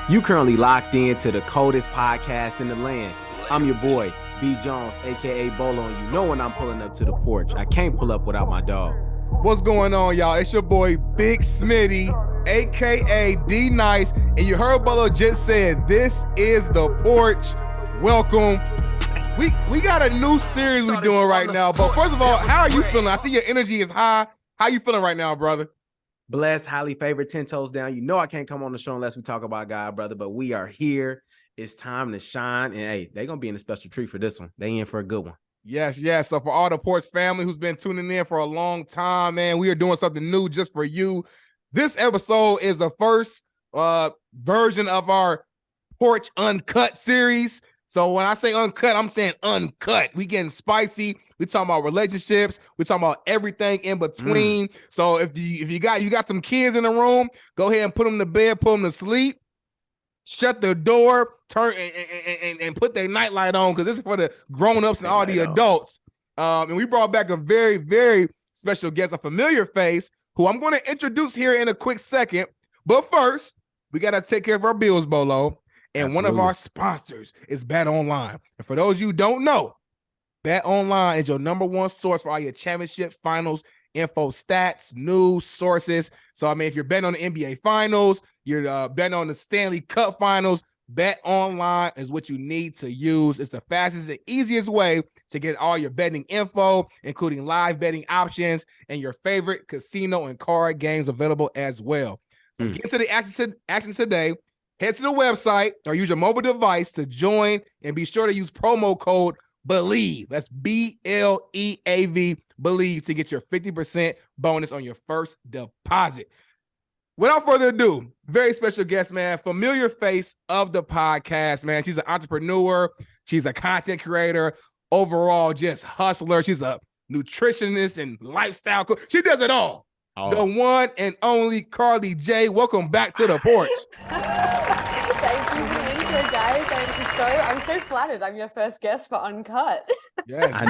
You currently locked in to the coldest podcast in the land. I'm your boy, B. Jones, aka Bolo, and you know when I'm pulling up to the porch, I can't pull up without my dog. What's going on, y'all? It's your boy, Big Smitty, aka D Nice, and you heard Bolo just said, this is the porch. Welcome. We got a new series we're doing right now, but first of all, how are you feeling? I see your energy is high. How you feeling right now, brother? Blessed, highly favored, 10 toes down. You know I can't come on the show unless we talk about God, brother, but we are here. It's time to shine, and hey, they're going to be in a special treat for this one. They in for a good one. Yes. So for all the Porch family who's been tuning in for a long time, man, we are doing something new just for you. This episode is the first version of our Porch Uncut series. So when I say uncut, I'm saying uncut. We getting spicy. We talking about relationships. We talking about everything in between. So if you got some kids in the room, go ahead and put them to bed, put them to sleep. Shut the door, turn and put their nightlight on, because this is for the grown-ups and all the adults. And we brought back a very, very special guest, a familiar face, who I'm going to introduce here in a quick second. But first, we got to take care of our bills, Bolo. And Absolutely. One of our sponsors is Bet Online. And for those of you who don't know, Bet Online is your number one source for all your championship finals info, stats, news, sources. So, I mean, if you're betting on the NBA finals, you're betting on the Stanley Cup finals, Bet Online is what you need to use. It's the fastest and easiest way to get all your betting info, including live betting options and your favorite casino and card games available as well. So get into the action today. Head to the website or use your mobile device to join, and be sure to use promo code BELIEVE. That's BLEAV, BELIEVE, to get your 50% bonus on your first deposit. Without further ado, very special guest, man, familiar face of the podcast, man. She's an entrepreneur. She's a content creator. Overall, just hustler. She's a nutritionist and lifestyle coach. She does it all. The one and only Carli Jay. Welcome back to the porch. Thank you for the intro, guys. I'm so flattered. I'm your first guest for Uncut. Yes, I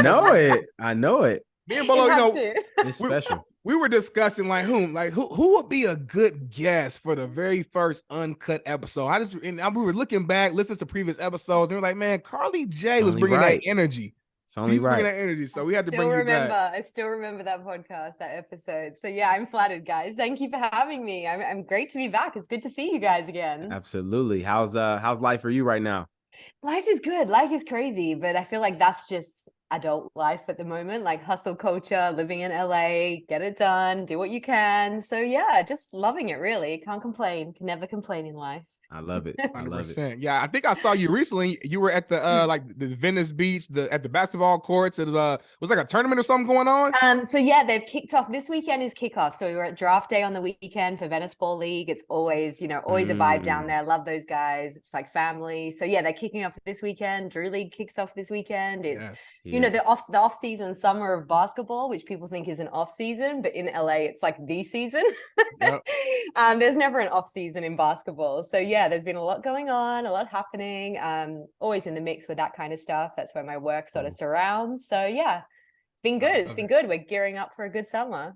know it. Me and Bolo, it's special. We were discussing who would be a good guest for the very first Uncut episode. We were looking back, listening to previous episodes, and we were like, man, Carli Jay was bringing that energy. It's only right. That energy, so we had to bring you back. I still remember that podcast, that episode. So yeah, I'm flattered, guys. Thank you for having me. I'm great to be back. It's good to see you guys again. Absolutely. How's life for you right now? Life is good. Life is crazy, but I feel like that's just adult life at the moment, like hustle culture, living in LA, get it done, do what you can. So yeah, just loving it, really. Can't complain. Can never complain in life. I love it. 100%. Yeah, I think I saw you recently. You were at the the Venice Beach, at the basketball courts. It was like a tournament or something going on. So yeah, they've kicked off. This weekend is kickoff. So we were at draft day on the weekend for Venice Ball League. It's always a vibe down there. Love those guys. It's like family. So yeah, they're kicking off this weekend. Drew League kicks off this weekend. It's the off season summer of basketball, which people think is an off season, but in LA it's like the season. Yep. There's never an off season in basketball. So yeah, there's been a lot going on, a lot happening. Always in the mix with that kind of stuff. That's where my work sort of surrounds. So yeah, it's been good. It's been good. We're gearing up for a good summer.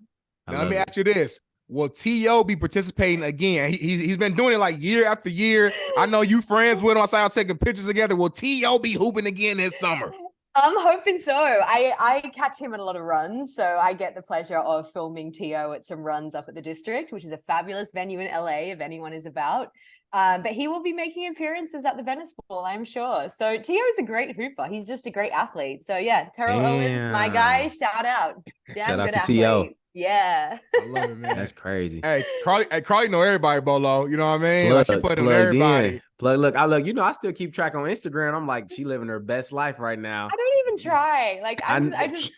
Now let me ask you this. Will T.O. be participating again? He's been doing it like year after year. I know you friends with him. I saw y'all taking pictures together. Will T.O. be hooping again this summer? I'm hoping so. I catch him at a lot of runs, so I get the pleasure of filming T.O. at some runs up at the District, which is a fabulous venue in LA if anyone is about. But he will be making appearances at the Venice Ball, I'm sure. So T.O. is a great hooper. He's just a great athlete. So yeah, Terrell Owens, my guy, shout out. Shout out to T.O. Yeah. I love it, man. That's crazy. Hey, Carli know everybody, Bolo. You know what I mean? She put him everybody. Look, I still keep track on Instagram. I'm like, she living her best life right now. I don't even try. Like I just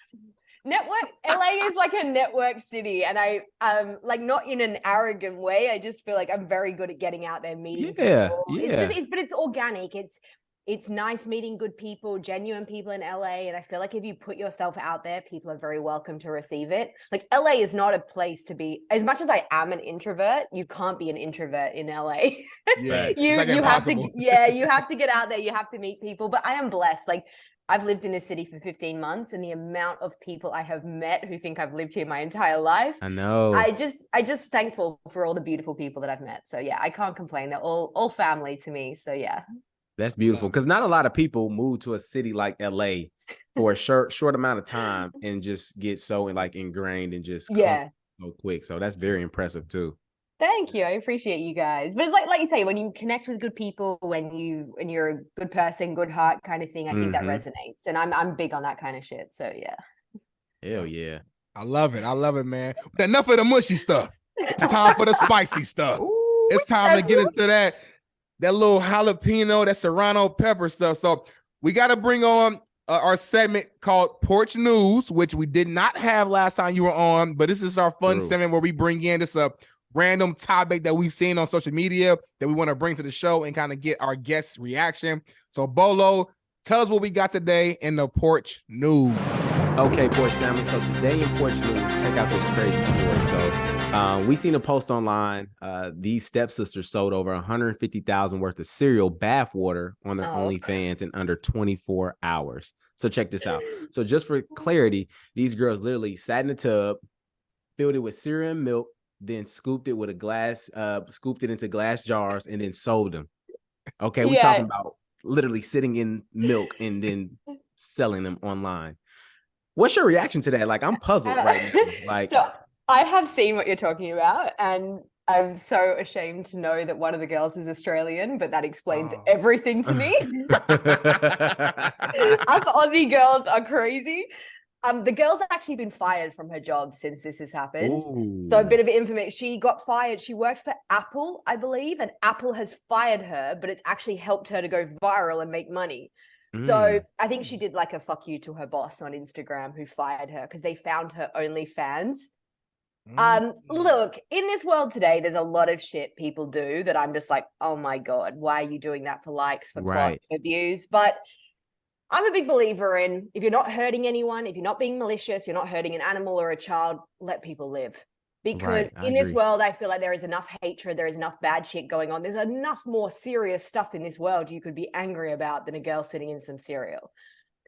network. LA is like a network city, and like not in an arrogant way. I just feel like I'm very good at getting out there, meeting people. But it's organic. It's nice meeting good people, genuine people in LA. And I feel like if you put yourself out there, people are very welcome to receive it. Like LA is not a place to be. As much as I am an introvert, you can't be an introvert in LA. Yeah, you have to get out there. You have to meet people. But I am blessed. Like I've lived in this city for 15 months, and the amount of people I have met who think I've lived here my entire life. I know. I just thankful for all the beautiful people that I've met. So yeah, I can't complain. They're all family to me. So yeah. That's beautiful, because not a lot of people move to a city like LA for a short amount of time and just get so like ingrained and just Yeah. so quick. So that's very impressive too. Thank you. I appreciate you guys. But it's like you say, when you connect with good people, when you're a good person, good heart kind of thing, I think that resonates. And I'm big on that kind of shit. So yeah. Hell yeah. I love it, man. But enough of the mushy stuff. It's time for the spicy stuff. Ooh, it's time to get into that little jalapeno, that serrano pepper stuff. So we got to bring on our segment called Porch News, which we did not have last time you were on, but this is our fun segment where we bring in this random topic that we've seen on social media that we want to bring to the show and kind of get our guests' reaction. So Bolo, tell us what we got today in the Porch News. Okay, Porch family. So today in Porch News, check out this crazy story. So we seen a post online. These stepsisters sold over $150,000 worth of cereal bath water on their OnlyFans in under 24 hours. So check this out. So just for clarity, these girls literally sat in the tub, filled it with cereal and milk, then scooped it with a glass, scooped it into glass jars, and then sold them. Okay, we're talking about literally sitting in milk and then selling them online. What's your reaction to that? Like, I'm puzzled right now. Like, so I have seen what you're talking about, and I'm so ashamed to know that one of the girls is Australian, but that explains everything to me. Us Aussie girls are crazy. The girl's actually been fired from her job since this has happened. Ooh. So a bit of information. She got fired. She worked for Apple, I believe, and Apple has fired her, but it's actually helped her to go viral and make money. So I think she did like a fuck you to her boss on Instagram who fired her because they found her OnlyFans. Look, in this world today, there's a lot of shit people do that I'm just like, oh my God, why are you doing that for likes, for clout, for views? But I'm a big believer in, if you're not hurting anyone, if you're not being malicious, you're not hurting an animal or a child, let people live. Because in this world, I feel like there is enough hatred, there is enough bad shit going on. There's enough more serious stuff in this world you could be angry about than a girl sitting in some cereal.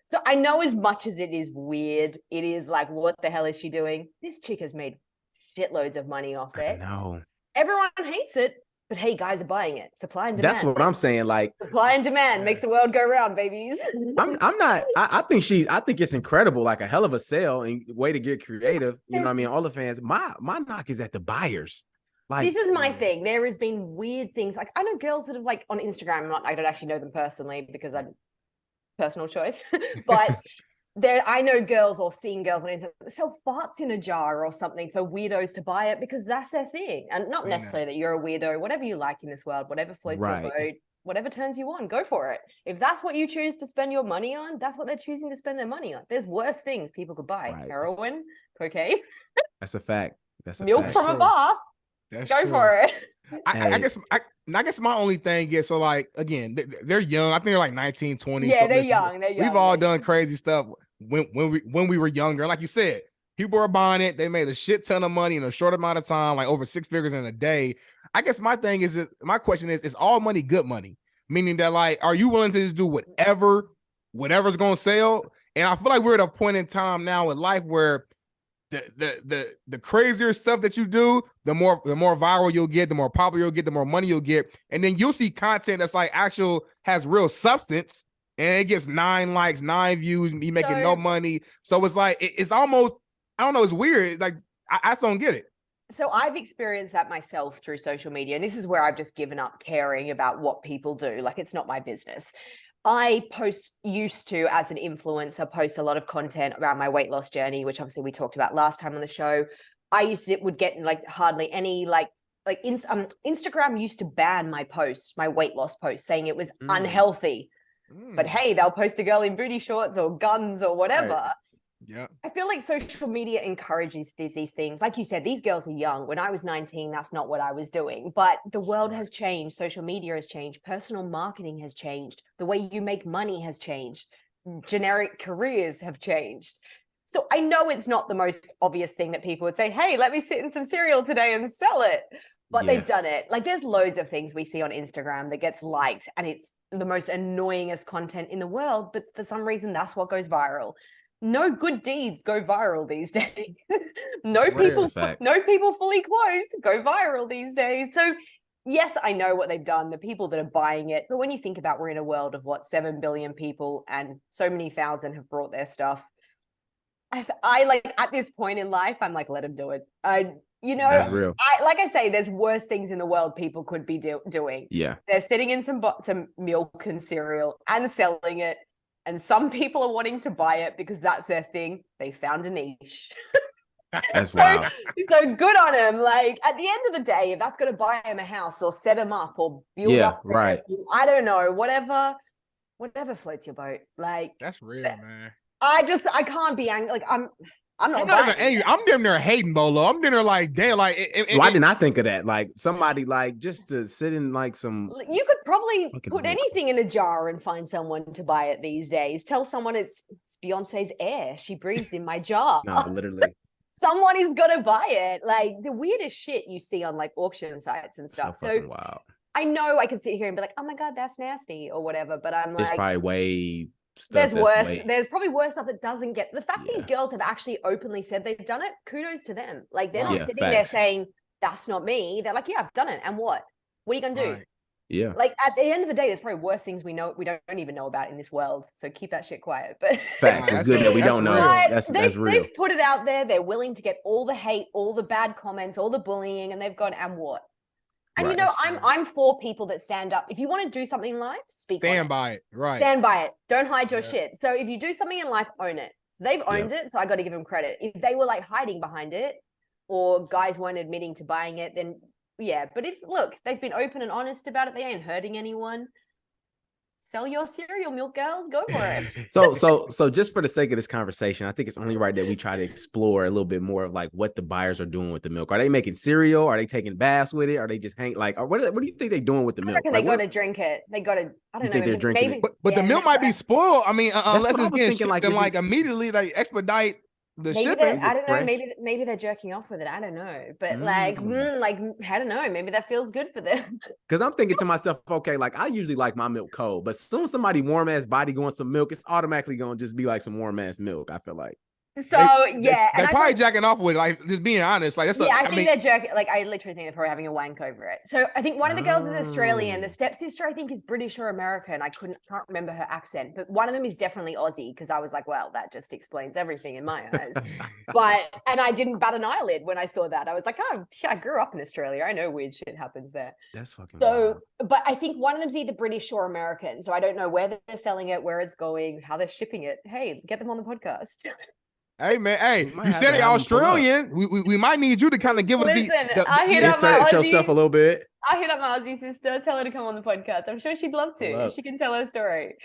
So I know, as much as it is weird, it is like, what the hell is she doing? This chick has made shitloads of money off it. No. Everyone hates it. But hey, guys are buying it. Supply and demand. That's what I'm saying. Like, supply and demand makes the world go round, babies. I think it's incredible, like a hell of a sale and way to get creative. You know what I mean? All the fans. My knock is at the buyers. Like, this is my thing. There has been weird things. Like, I know girls that have, like, on Instagram. I don't actually know them personally because I'm personal choice, but I know girls or seen girls on Instagram that sell farts in a jar or something for weirdos to buy it because that's their thing. And not necessarily that you're a weirdo, whatever you like in this world, whatever floats your boat, whatever turns you on, go for it. If that's what you choose to spend your money on, that's what they're choosing to spend their money on. There's worse things people could buy. Heroin, cocaine. That's a fact. That's a milk fact. from a bath. Go for it. I guess my only thing is, so like, again, they're young. I think they're like 19, 20. Yeah, they're young. We've all done crazy stuff when we were younger. Like you said, people are buying it. They made a shit ton of money in a short amount of time, like over 6 figures in a day. I guess my question is all money good money? Meaning that, like, are you willing to just do whatever's going to sell? And I feel like we're at a point in time now with life where the crazier stuff that you do, the more viral you'll get, the more popular you'll get, the more money you'll get. And then you'll see content that's like has real substance, and it gets 9 likes, 9 views, and you making no money. So it's like, it's almost, I don't know, it's weird. Like, I just don't get it. So I've experienced that myself through social media. And this is where I've just given up caring about what people do. Like, it's not my business. I used to, as an influencer, post a lot of content around my weight loss journey, which obviously we talked about last time on the show. Would get like hardly any Instagram used to ban my posts, my weight loss posts, saying it was unhealthy. But hey, they'll post a girl in booty shorts or guns or whatever. Right. Yeah. I feel like social media encourages these things. Like you said, these girls are young. When I was 19, that's not what I was doing. But the world has changed. Social media has changed. Personal marketing has changed. The way you make money has changed. Generic careers have changed. So I know it's not the most obvious thing that people would say, hey, let me sit in some cereal today and sell it. but they've done it. Like there's loads of things we see on Instagram that gets liked and it's the most annoyingest content in the world, but for some reason that's what goes viral. No good deeds go viral these days. no people fully clothed go viral these days. So yes, I know what they've done, the people that are buying it, but when you think about we're in a world of 7 billion people and so many thousand have brought their stuff. I like at this point in life, I'm like, let them do it. That's real. Like I say, there's worse things in the world people could be doing. Yeah. They're sitting in some milk and cereal and selling it. And some people are wanting to buy it because that's their thing. They found a niche. That's wild. So good on him. Like at the end of the day, if that's going to buy him a house or set him up or build up, right. I don't know, whatever floats your boat. Like that's real, man. I can't be angry. Like I'm not even angry. I'm damn near hating Bolo. I'm damn near like, damn, like. Why didn't I think of that? Like somebody like just to sit in like some. You could probably put anything in a jar and find someone to buy it these days. Tell someone it's Beyonce's air. She breathed in my jar. No, literally. Someone is gonna buy it. Like the weirdest shit you see on like auction sites and stuff. So wow. I know I can sit here and be like, oh my God, that's nasty or whatever. But I'm like, it's probably way. There's worse. There's probably worse stuff that doesn't get the fact these girls have actually openly said they've done it. Kudos to them. Like they're not sitting there saying that's not me. They're like, yeah, I've done it. And what? What are you gonna do? Right. Yeah. Like at the end of the day, there's probably worse things we don't even know about in this world. So keep that shit quiet. But facts. It's good that we don't know. That's real. They've put it out there. They're willing to get all the hate, all the bad comments, all the bullying, and they've gone, and what? And you know, I'm for people that stand up. If you want to do something in life, stand by it. Right. Stand by it. Don't hide your shit. So if you do something in life, own it. So they've owned it. So I got to give them credit. If they were like hiding behind it or guys weren't admitting to buying it, then yeah. But if they've been open and honest about it, they ain't hurting anyone. Sell your cereal, milk girls, go for it. So just for the sake of this conversation, I think it's only right that we try to explore a little bit more of like what the buyers are doing with the milk. Are they making cereal? Are they taking baths with it? Are they just what do you think they're doing with the milk? They got to drink it. They got to. I don't know. They're drinking it? But the milk might be spoiled. I mean, unless it's getting shipped and like immediately like expedite the shipping. I don't know. Maybe they're jerking off with it. I don't know. But I don't know. Maybe that feels good for them. Because I'm thinking to myself, okay, like I usually like my milk cold, but soon as somebody warm ass body going some milk, it's automatically gonna just be like some warm ass milk. I feel like. So they're probably jacking off with it, like just being honest. Like that's I think they're jerking. Like I literally think they're probably having a wank over it. So I think one of the girls is Australian. The stepsister I think is British or American. I can't remember her accent, but one of them is definitely Aussie because I was like, well, that just explains everything in my eyes. And I didn't bat an eyelid when I saw that. I was like, oh, yeah, I grew up in Australia. I know weird shit happens there. That's fucking wild. But I think one of them's either British or American. So I don't know where they're selling it, where it's going, how they're shipping it. Hey, get them on the podcast. Hey man, you said it Australian. We might need you to kind of give us insert yourself a little bit. I hit up my Aussie sister, tell her to come on the podcast. I'm sure she'd love to. She can tell her story.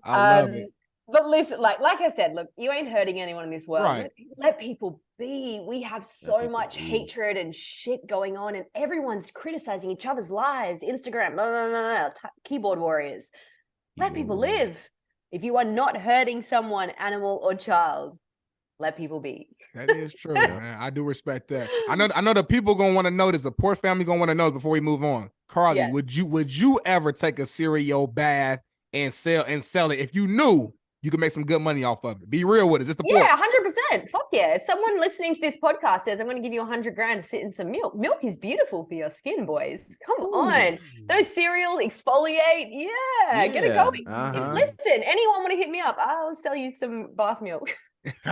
I love it. But listen, like I said, look, you ain't hurting anyone in this world. Right. Let people be. We have so much hatred and shit going on, and everyone's criticizing each other's lives. Instagram, keyboard warriors. Let people live. If you are not hurting someone, animal or child, let people be. That is true, man. I do respect that. I know the people gonna want to know this. The poor family gonna want to know before we move on. Carli, would you ever take a cereal bath and sell it if you knew you could make some good money off of it? Be real with it. Just the yeah, 100%. Fuck yeah. If someone listening to this podcast says, I'm going to give you 100 grand to sit in some milk. Milk is beautiful for your skin, boys. Come on. Those cereal exfoliate. Yeah. Get it going. Listen, anyone want to hit me up? I'll sell you some bath milk.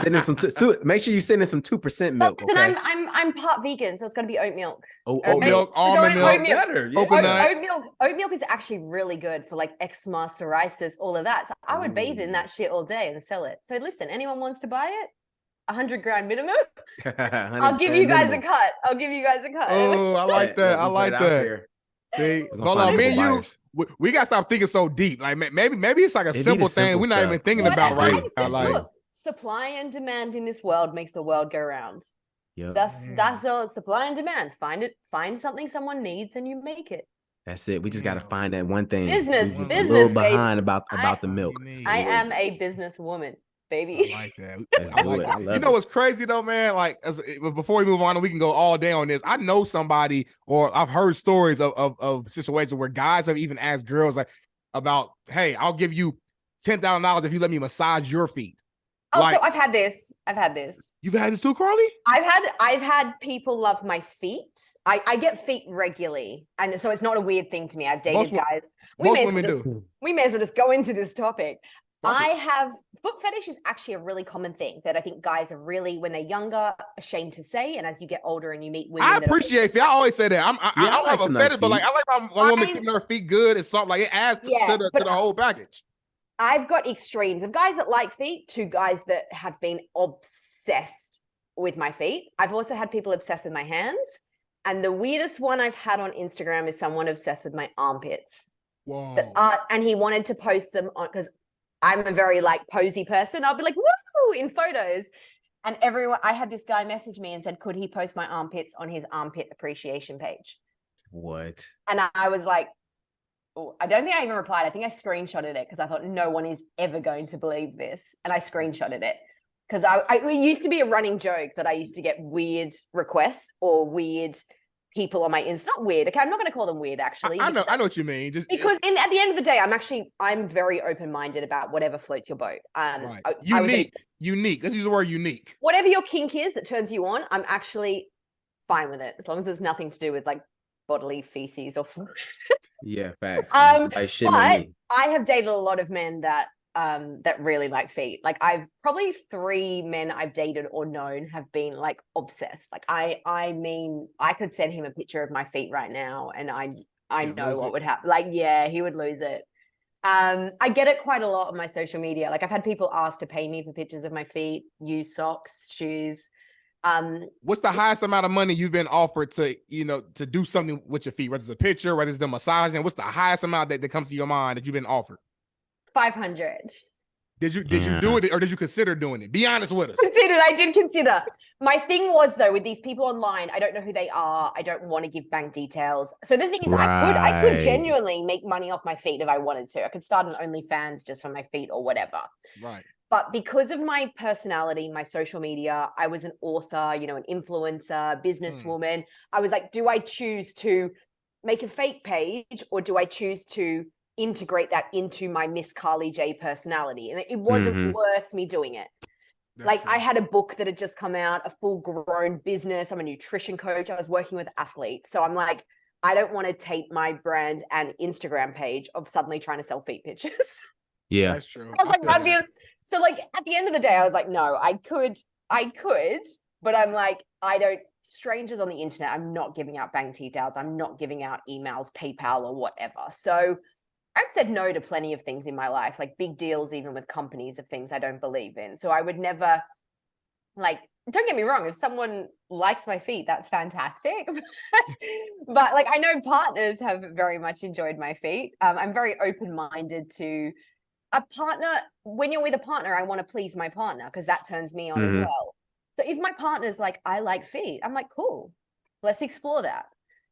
Send in some make sure you send in some 2% milk. Listen, okay? I'm part vegan, so it's going to be oat milk. Oat milk, almond milk, Oat milk is actually really good for like eczema, psoriasis, all of that. So I would bathe in that shit all day and sell it. So listen, anyone wants to buy it? 100 grand minimum. I'll give you guys a cut. Oh, I like that. I like that. See, hold on, me and you, we gotta stop thinking so deep. Like maybe it's like a simple thing we're not even thinking about right now. Like supply and demand in this world makes the world go round. Yep. That's all. Supply and demand. Find something someone needs and you make it. That's it. We just got to find that one thing. Business, a little behind about the milk. I am a businesswoman. baby. I like that. Let's I do like it. it. I love You know it. what's crazy though, man? Like, before we move on, and we can go all day on this. I know somebody, or I've heard stories of situations where guys have even asked girls like about, "Hey, I'll give you $10,000 if you let me massage your feet." Oh, Like, so I've had this. you've had this too, Carli? I've had people love my feet. I get feet regularly, and so it's not a weird thing to me. I've dated guys. Most women do. We may as well just go into this topic. Fuck it. I have foot fetish is actually a really common thing that I think guys are really, when they're younger, ashamed to say, and as you get older and you meet women, I appreciate feet. I always say that. Yeah, I I like love some a nice fetish, but like feet. I like my woman keeping her feet good and something like it adds to the whole package. I've got extremes of guys that like feet to guys that have been obsessed with my feet. I've also had people obsessed with my hands. And the weirdest one I've had on Instagram is someone obsessed with my armpits. Whoa. And he wanted to post them on, because I'm a very like posy person. I'll be like, woo, in photos. And I had this guy message me and said, could he post my armpits on his armpit appreciation page? What? And I was like, oh, I don't think I even replied. I think I screenshotted it because I thought no one is ever going to believe this. And I screenshotted it because it used to be a running joke that I used to get weird requests or weird people on my Insta. Not weird. Okay, I'm not going to call them weird, actually. I know what you mean. Just because at the end of the day, I'm very open-minded about whatever floats your boat. Right. Unique. Let's use the word unique. Whatever your kink is that turns you on, I'm actually fine with it as long as there's nothing to do with like bodily feces or Yeah, facts. but I have dated a lot of men that really like feet. Like I've probably 3 men I've dated or known have been like obsessed. Like I mean, I could send him a picture of my feet right now and I know what would happen. Like, yeah, he would lose it. I get it quite a lot on my social media. Like I've had people ask to pay me for pictures of my feet, used socks, shoes. What's the highest amount of money you've been offered to do something with your feet, whether it's a picture, whether it's the massaging? What's the highest amount that comes to your mind that you've been offered? 500. Did you do it, or did you consider doing it? Be honest with us. I did consider. My thing was though, with these people online, I don't know who they are. I don't want to give bank details. So the thing is, I could genuinely make money off my feet if I wanted to. I could start an OnlyFans just for my feet or whatever. Right. But because of my personality, my social media, I was an author, an influencer, businesswoman. I was like, do I choose to make a fake page or do I choose to integrate that into my Miss Carli Jay personality? And it wasn't worth me doing it. That's true. I had a book that had just come out, a full grown business. I'm a nutrition coach. I was working with athletes. So I'm like, I don't want to tape my brand and Instagram page of suddenly trying to sell feet pictures. Yeah, that's true. So like at the end of the day, I was like, no, I could, but I'm like, strangers on the internet, I'm not giving out bank details. I'm not giving out emails, PayPal or whatever. So I've said no to plenty of things in my life, like big deals, even with companies of things I don't believe in. So I would never, like, don't get me wrong, if someone likes my feet, that's fantastic. But like, I know partners have very much enjoyed my feet. I'm very open-minded to a partner. When you're with a partner, I want to please my partner because that turns me on as well. So if my partner's like, I like feet, I'm like, cool, let's explore that.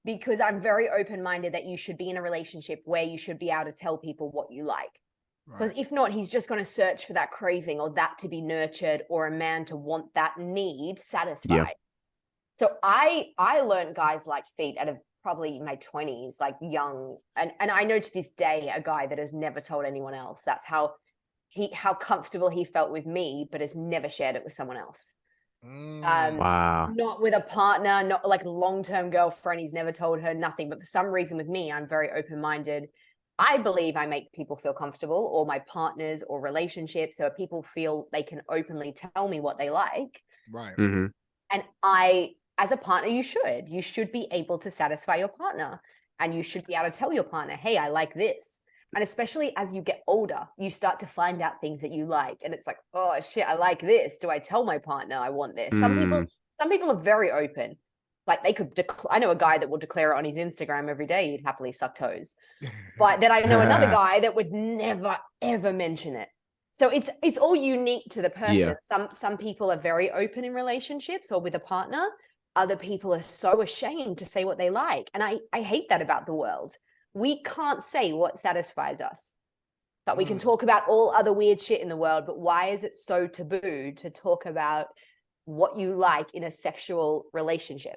Because I'm very open-minded that you should be in a relationship where you should be able to tell people what you like. Because if not, he's just going to search for that craving or that to be nurtured or a man to want that need satisfied. Yeah. So I learned guys like feet out of probably my 20s, like young. And I know to this day, a guy that has never told anyone else. That's how comfortable he felt with me, but has never shared it with someone else. Wow. Not with a partner, not like a long-term girlfriend. He's never told her nothing. But for some reason with me, I'm very open-minded. I believe I make people feel comfortable, or my partners or relationships, so people feel they can openly tell me what they like. Right. And as a partner, you should be able to satisfy your partner, and you should be able to tell your partner, hey, I like this. And especially as you get older, you start to find out things that you like. And it's like, oh shit, I like this. Do I tell my partner I want this? Some people are very open. Like they could, I know a guy that will declare it on his Instagram every day he'd happily suck toes. But then I know another guy that would never, ever mention it. So it's all unique to the person. Yeah. Some people are very open in relationships or with a partner. Other people are so ashamed to say what they like. And I hate that about the world. We can't say what satisfies us. But we can talk about all other weird shit in the world. But why is it so taboo to talk about what you like in a sexual relationship?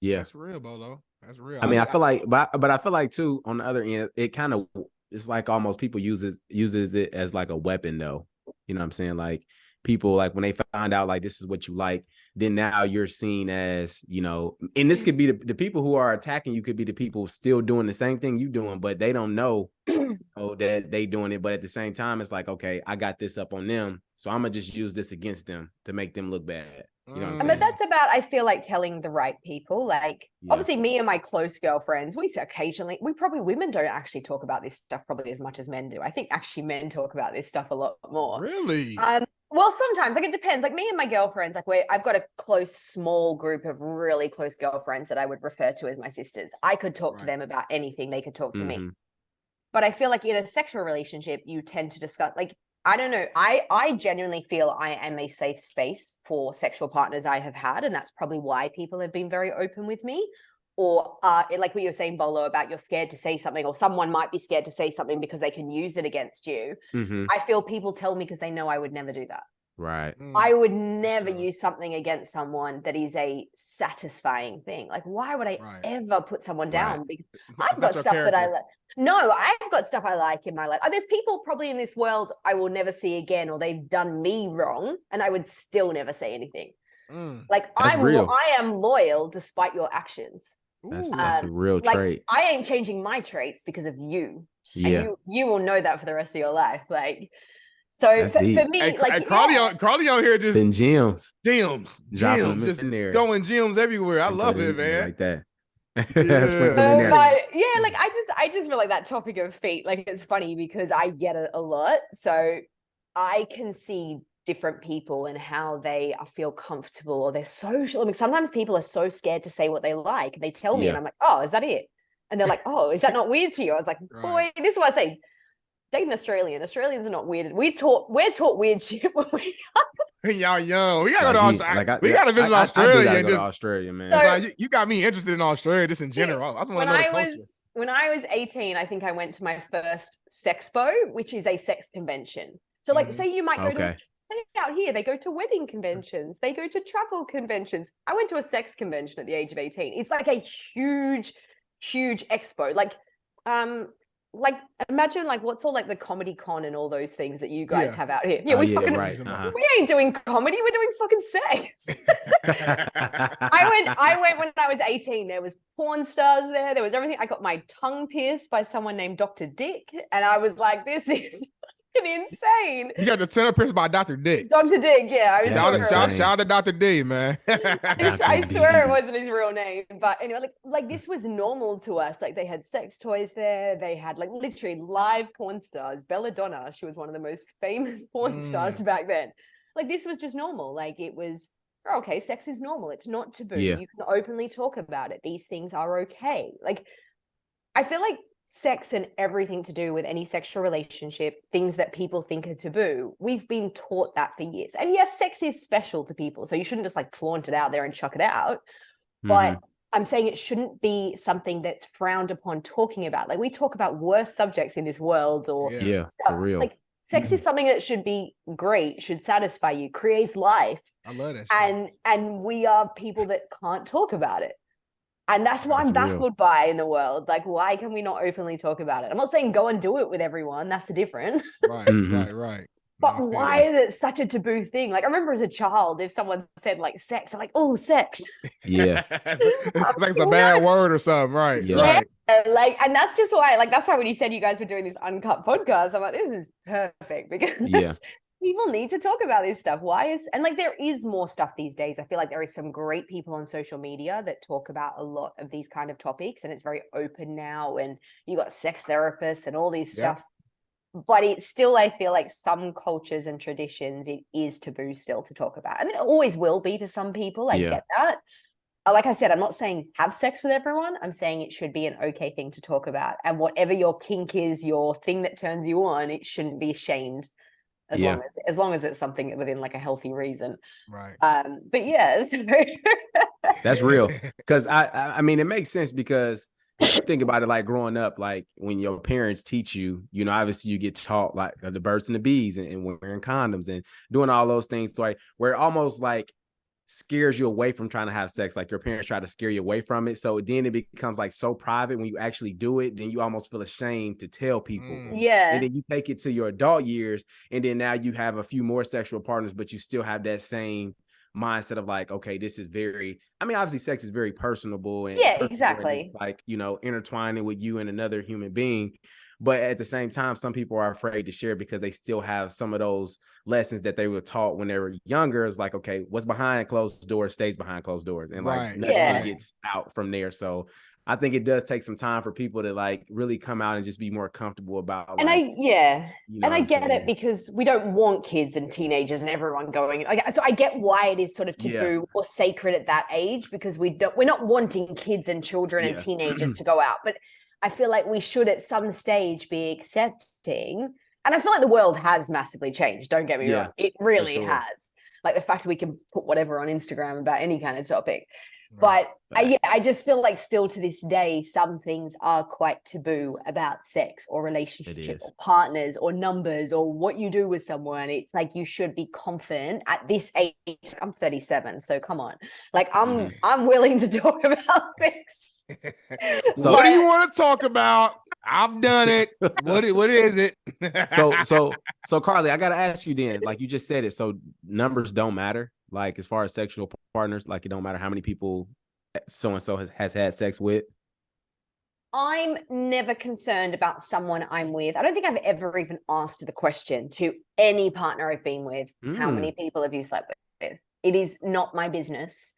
Yeah, that's real, Bolo. That's real. I mean, I feel like, but I feel like too, on the other end, it kind of, it's like almost people uses it as like a weapon though. You know what I'm saying? Like people, like when they find out like this is what you like, then now you're seen as, you know, and this could be the people who are attacking you could be the people still doing the same thing you doing, but they don't know, that they doing it. But at the same time, it's like, okay, I got this up on them, so I'm gonna just use this against them to make them look bad. You know what I'm saying? But that's about, I feel like, telling the right people. Like, obviously, me and my close girlfriends, we occasionally, women don't actually talk about this stuff probably as much as men do. I think actually men talk about this stuff a lot more. Really? Well, sometimes, like, it depends. Like me and my girlfriends, like I've got a close, small group of really close girlfriends that I would refer to as my sisters. I could talk to them about anything. They could talk to me. But I feel like in a sexual relationship, you tend to discuss, like, I don't know. I genuinely feel I am a safe space for sexual partners I have had. And that's probably why people have been very open with me. Or like what you were saying, Bolo, about you're scared to say something, or someone might be scared to say something because they can use it against you. I feel people tell me because they know I would never do that. Right. I would never use something against someone that is a satisfying thing. Like, why would I ever put someone down? Because I've got stuff that I like. No, I've got stuff I like in my life. There's people probably in this world I will never see again, or they've done me wrong, and I would still never say anything. Like, I am loyal despite your actions. That's a real trait. I ain't changing my traits because of you. Yeah. And you will know that for the rest of your life. Like, so for me, like, Carli on here just gems, dropping them just in there, going gems everywhere. I love it, man. Like that. But yeah, like I just feel like that topic of feet, like, it's funny because I get it a lot. So I can see different people and how they feel comfortable or they're social. I mean, sometimes people are so scared to say what they like. They tell me and I'm like, oh, is that it? And they're like, oh, is that not weird to you? I was like, boy, this is what I say. Dating Australians are not weird. We're taught weird shit when we y'all young. We gotta go to Australia. We gotta visit Australia. I go to Australia, man. So, like, you got me interested in Australia just in general. I when I was 18, I think I went to my first Sexpo, which is a sex convention. So, like, say you might go to out here, they go to wedding conventions, they go to travel conventions. I went to a sex convention at the age of 18. It's like a huge expo. Like imagine like what's all like the comedy con and all those things that you guys have out here. Yeah, we ain't doing comedy, we're doing fucking sex. I went when I was 18. There was porn stars there was everything. I got my tongue pierced by someone named Dr. Dick, and I was like, this is insane. You got the tongue pierced by Dr. Dick. Dr. Dick, yeah. Shout out to Dr. D, man. I swear it wasn't his real name. But anyway, like this was normal to us. Like, they had sex toys there. They had like literally live porn stars. Belladonna, she was one of the most famous porn stars back then. Like, this was just normal. Like, it was, okay, sex is normal. It's not taboo. You can openly talk about it. These things are okay. Like, I feel like sex and everything to do with any sexual relationship, things that people think are taboo, we've been taught that for years. And yes, sex is special to people, so you shouldn't just like flaunt it out there and chuck it out. But I'm saying it shouldn't be something that's frowned upon talking about. Like, we talk about worse subjects in this world, or stuff. For real. Like, sex is something that should be great, should satisfy you, creates life. I love that. And we are people that can't talk about it. And that's what I'm baffled by in the world. Like, why can we not openly talk about it? I'm not saying go and do it with everyone. That's the different. Right. But why is it such a taboo thing? Like, I remember as a child, if someone said like sex, I'm like, oh, sex. Yeah. It's like it's a bad word or something, right? Yeah. Right. Like, and that's just why, like, that's why when you said you guys were doing this uncut podcast, I'm like, this is perfect, because people need to talk about this stuff. And like, there is more stuff these days. I feel like there is some great people on social media that talk about a lot of these kind of topics, and it's very open now, and you got sex therapists and all these stuff. But it's still, I feel like some cultures and traditions, it is taboo still to talk about. And it always will be to some people. I get that. Like I said, I'm not saying have sex with everyone. I'm saying it should be an okay thing to talk about. And whatever your kink is, your thing that turns you on, it shouldn't be shamed. As long as it's something within like a healthy reason. Right. But yes. That's real. Because I mean, it makes sense, because think about it, like growing up, like when your parents teach you, you know, obviously you get taught like the birds and the bees and wearing condoms and doing all those things, like where it almost like scares you away from trying to have sex. Like your parents try to scare you away from it. So then it becomes like so private when you actually do it, then you almost feel ashamed to tell people. Yeah. And then you take it to your adult years, and then now you have a few more sexual partners, but you still have that same mindset of like, okay, this is very, I mean, obviously sex is very personable and Yeah, personal, exactly. and it's like, you know, intertwining with you and another human being. But at the same time, some people are afraid to share because they still have some of those lessons that they were taught when they were younger. It's like, okay, what's behind closed doors stays behind closed doors, and like nothing Yeah. gets out from there. So I think it does take some time for people to like really come out and just be more comfortable about, And like, you know, what I I'm get it saying? because we don't want kids and teenagers and everyone going. So I get why it is sort of taboo or sacred at that age, because we're not wanting kids and children and teenagers to go out. But I feel like we should at some stage be accepting. And I feel like the world has massively changed. Don't get me wrong. It really has. Like the fact that we can put whatever on Instagram about any kind of topic. But I just feel like still to this day, some things are quite taboo about sex or relationship or partners or numbers or what you do with someone. It's like you should be confident at this age. I'm 37, so come on. Like I'm willing to talk about this. So what do you want to talk about? I've done it. What is it? So Carli, I gotta ask you then, like you just said it. So numbers don't matter. Like as far as sexual partners, like it don't matter how many people so-and-so has had sex with. I'm never concerned about someone I'm with. I don't think I've ever even asked the question to any partner I've been with, how many people have you slept with? It is not my business.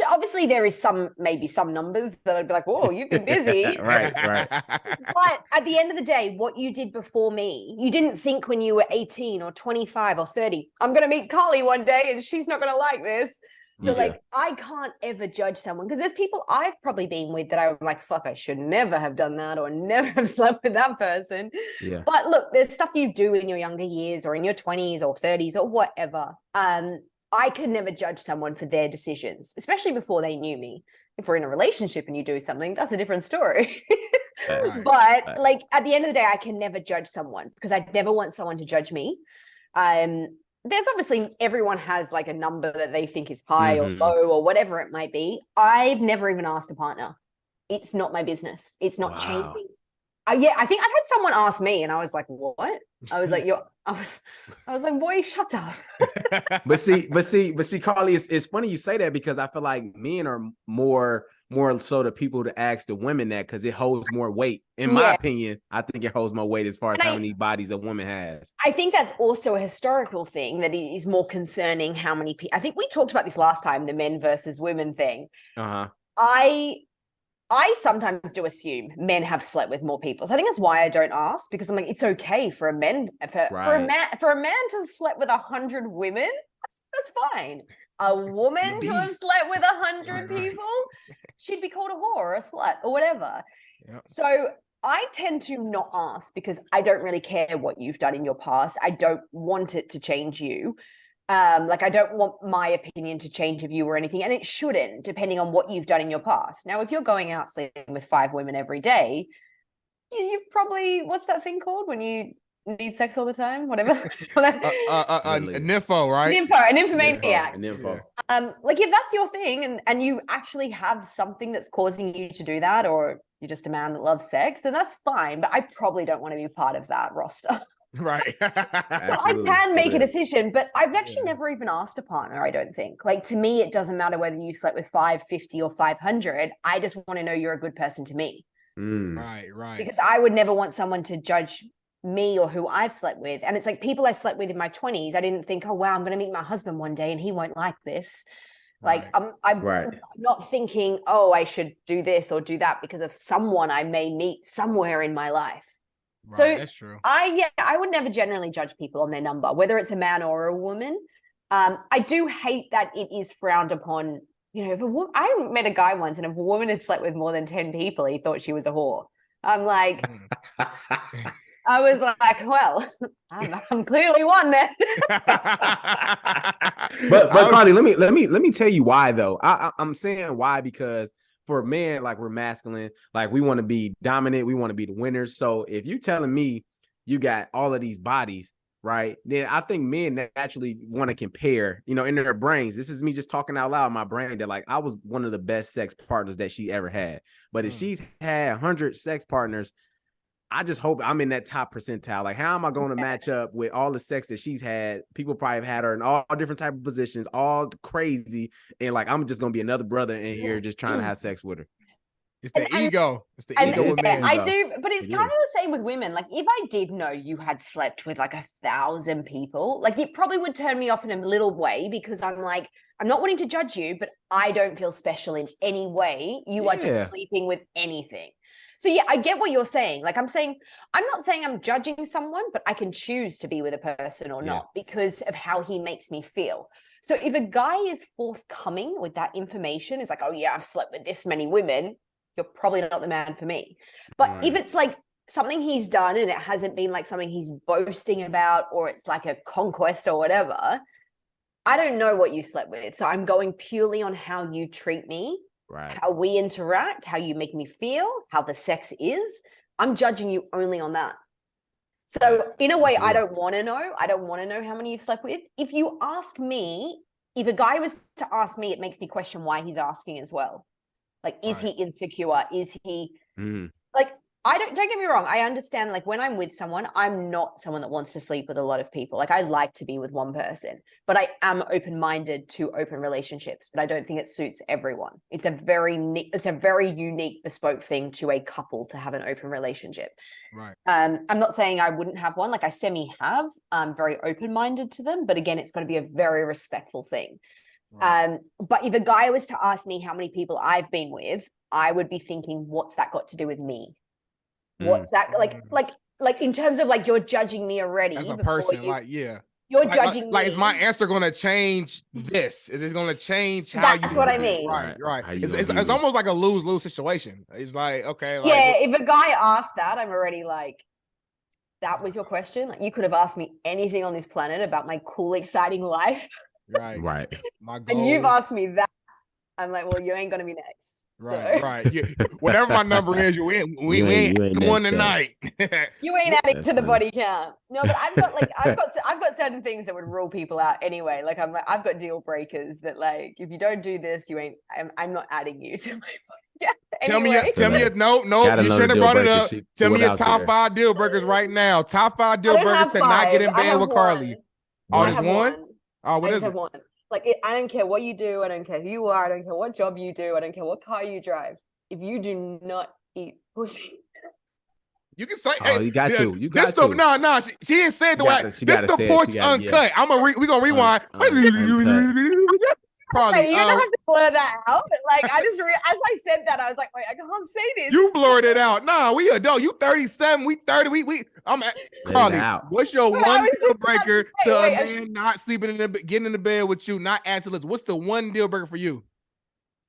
Obviously, there is maybe some numbers that I'd be like, whoa, you've been busy. Right. But at the end of the day, what you did before me, you didn't think when you were 18 or 25 or 30, I'm going to meet Carli one day and she's not going to like this. So like, I can't ever judge someone because there's people I've probably been with that I'm like, fuck, I should never have done that or never have slept with that person. Yeah. But look, there's stuff you do in your younger years or in your 20s or 30s or whatever. I could never judge someone for their decisions, especially before they knew me. If we're in a relationship and you do something, that's a different story. But like at the end of the day, I can never judge someone because I never want someone to judge me. There's obviously everyone has like a number that they think is high or low or whatever it might be. I've never even asked a partner. It's not my business. It's not changing. I think I've had someone ask me and I was like, what? I was like, I was like, boy, shut up. but see, Carli, it's funny you say that because I feel like men are more so the people to ask the women that because it holds more weight. In my opinion, I think it holds more weight as far as how many bodies a woman has. I think that's also a historical thing that it is more concerning how many people. I think we talked about this last time, the men versus women thing. I sometimes do assume men have slept with more people. So I think that's why I don't ask, because I'm like, it's okay for a man for a man to sleep with 100 women. That's fine. A woman to have slept with 100 people, she'd be called a whore or a slut or whatever. So I tend to not ask because I don't really care what you've done in your past. I don't want it to change you. Like I don't want my opinion to change of you or anything, and it shouldn't, depending on what you've done in your past. Now, if you're going out sleeping with 5 women every day, you've probably, what's that thing called when you need sex all the time? Whatever. An info, right? An infomaniac. An info. Like if that's your thing and you actually have something that's causing you to do that, or you're just a man that loves sex, then that's fine. But I probably don't want to be part of that roster. Right. So I can make a decision, but I've actually never even asked a partner, I don't think. Like to me, it doesn't matter whether you've slept with 5, 50 or 500. I just want to know you're a good person to me. Right. Because I would never want someone to judge me or who I've slept with. And it's like people I slept with in my 20s. I didn't think, oh, wow, I'm going to meet my husband one day and he won't like this. Like I'm not thinking, oh, I should do this or do that because of someone I may meet somewhere in my life. Right, so that's true. I would never generally judge people on their number, whether it's a man or a woman. I do hate that it is frowned upon. You know, I met a guy once, and if a woman had slept with more than 10 people, he thought she was a whore. I'm like, I was like, well, I'm clearly one then. but Carli, let me tell you why though. I'm saying why because for men, like we're masculine, like we want to be dominant, we want to be the winners. So if you telling me you got all of these bodies, right, then I think men naturally want to compare, you know, in their brains. This is me just talking out loud in my brain that like I was one of the best sex partners that she ever had. But if she's had 100 sex partners, I just hope I'm in that top percentile. Like, how am I going to match up with all the sex that she's had? People probably have had her in all different type of positions, all crazy. And like, I'm just going to be another brother in here just trying to have sex with her. It's the ego. It's the And ego with men. I do, but it's It kind of is. the same with women. Like, if I did know you had slept with like 1,000 people, like it probably would turn me off in a little way, because I'm like, I'm not wanting to judge you, but I don't feel special in any way. You are Yeah. just sleeping with anything. So yeah, I get what you're saying. Like, I'm not saying I'm judging someone, but I can choose to be with a person or Yeah. not because of how he makes me feel. So if a guy is forthcoming with that information, it's like, oh yeah, I've slept with this many women, you're probably not the man for me. But Right. if it's like something he's done and it hasn't been like something he's boasting about, or it's like a conquest or whatever, I don't know what you slept with. So I'm going purely on how you treat me, Right. how we interact, how you make me feel, how the sex is. I'm judging you only on that. So in a way, I don't want to know. I don't want to know how many you've slept with. If you ask me, if a guy was to ask me, it makes me question why he's asking as well. Like, is he insecure? Is he like, don't get me wrong. I understand, like, when I'm with someone, I'm not someone that wants to sleep with a lot of people. Like, I like to be with one person, but I am open-minded to open relationships, but I don't think it suits everyone. It's a very unique, bespoke thing to a couple to have an open relationship. Right. I'm not saying I wouldn't have one. Like, I semi-have. I'm very open-minded to them, but again, it's got to be a very respectful thing. Right. But if a guy was to ask me how many people I've been with, I would be thinking, what's that got to do with me? What's that like in terms of like, you're judging me already as a person, you're judging me. Like, is my answer going to change this? Is it going to change how That's what I mean. Right. It's almost like a lose-lose situation. It's like, okay, like, yeah, if a guy asks that, I'm already like, that was your question? Like, you could have asked me anything on this planet about my cool, exciting life. Right. My goals. And you've asked me that. I'm like, well, you ain't gonna be next. Right. Yeah. Whatever my number is, we ain't one tonight. You ain't adding to the body count. No, but I've got certain things that would rule people out anyway. Like, I've got deal breakers that, like, if you don't do this, I'm not adding you to my body count. Anyway. Tell me you shouldn't have brought it up. Tell me your top 5 deal breakers right now. Top 5 deal breakers to not get in bed with Carli. Oh, there's one? Oh, what is it? One. Like, I don't care what you do. I don't care who you are. I don't care what job you do. I don't care what car you drive. If you do not eat pussy. You can say, oh, you got to. You got to. No, she didn't say it the way. This the Porch Uncut. We gonna rewind. Probably. You don't have to blur that out. Like, as I said that, I was like, wait, I can't say this. You blurred it out. Nah, we adult. You 37. We 30. I'm at Carli. What's your one deal breaker to a man not sleeping getting in the bed with you, not answering? What's the one deal breaker for you?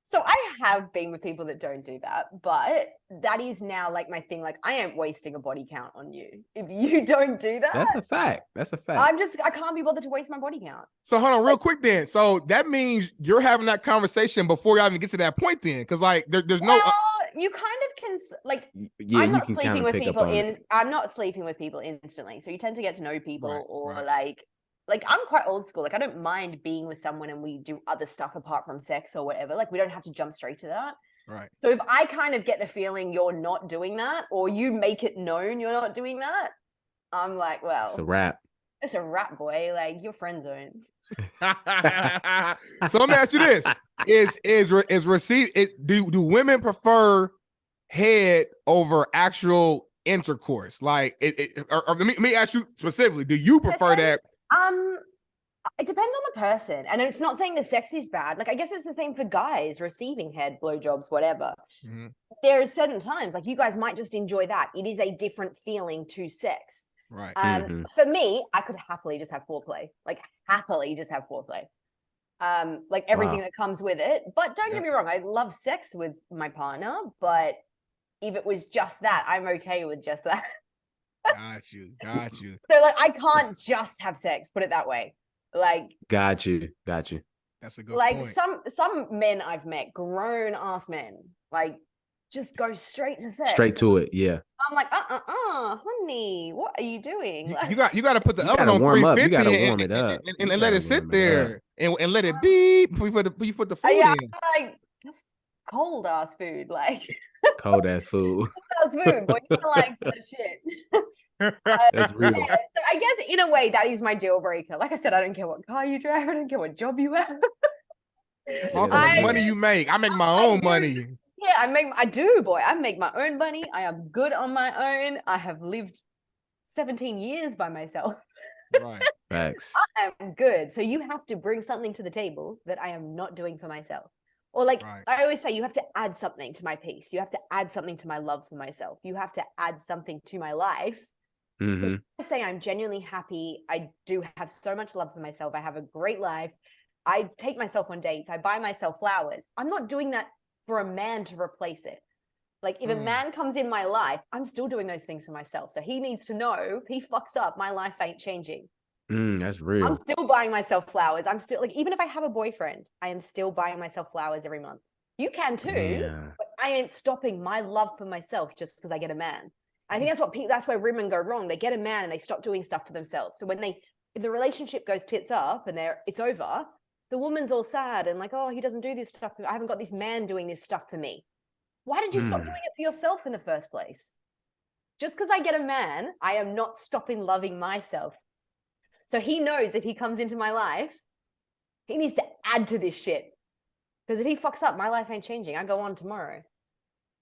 So I have been with people that don't do that, but that is now like my thing. Like, I ain't wasting a body count on you. If you don't do that, that's a fact. I can't be bothered to waste my body count. So hold on real quick then. So that means you're having that conversation before you even get to that point then. Because like there's no you kind of can, like, yeah, I'm not sleeping with people I'm not sleeping with people instantly. So you tend to get to know people like I'm quite old school. Like, I don't mind being with someone and we do other stuff apart from sex or whatever. Like, we don't have to jump straight to that. Right. So if I kind of get the feeling you're not doing that, or you make it known you're not doing that, I'm like, well, it's a wrap. It's a wrap, boy. Like, your friend zones. So let me ask you this: do women prefer head over actual intercourse? Like, let me ask you specifically: do you prefer that? It depends on the person, and it's not saying the sex is bad. Like, I guess it's the same for guys receiving head, blowjobs, whatever. Mm-hmm. There are certain times, like, you guys might just enjoy that. It is a different feeling to sex. Right. For me, I could happily just have foreplay. Like, like everything that comes with it. But don't get me wrong, I love sex with my partner. But if it was just that, I'm okay with just that. Got you. So, like, I can't just have sex, put it that way. Like, got you. That's That's a good like point. some men I've met, grown ass men, like just go straight to sex. Straight to it. Yeah. I'm like, honey, what are you doing? You got to put the You oven gotta on warm up. You 350 gotta warm it up. and You let gotta it sit warm it up. there and let it beep before you put the food yeah, in. I'm like, that's cold ass food. Like, Cold ass food. that's food, boy. You don't like some shit. That's real. Yeah, so I guess in a way that is my deal breaker. Like I said, I don't care what car you drive, I don't care what job you have. Off that's how much money real. you make. I make my I own do. money. Yeah, I do, boy. I make my own money. I am good on my own. I have lived 17 years by myself. Right. Facts. I am good. So you have to bring something to the table that I am not doing for myself. Or like Right. I always say, you have to add something to my peace. You have to add something to my love for myself. You have to add something to my life. Mm-hmm. I say I'm genuinely happy. I do have so much love for myself. I have a great life. I take myself on dates. I buy myself flowers. I'm not doing that for a man to replace it. Like if a man comes in my life, I'm still doing those things for myself. So he needs to know if he fucks up, my life ain't changing. That's real. I'm still buying myself flowers. I'm still like, even if I have a boyfriend, I am still buying myself flowers every month. You can too, Damn. but I ain't stopping my love for myself just because I get a man. I think that's where women go wrong. They get a man and they stop doing stuff for themselves. So if the relationship goes tits up and it's over, the woman's all sad and like, oh, he doesn't do this stuff. I haven't got this man doing this stuff for me. Why did you stop doing it for yourself in the first place? Just because I get a man, I am not stopping loving myself. So he knows if he comes into my life, he needs to add to this shit. Because if he fucks up, my life ain't changing. I go on tomorrow.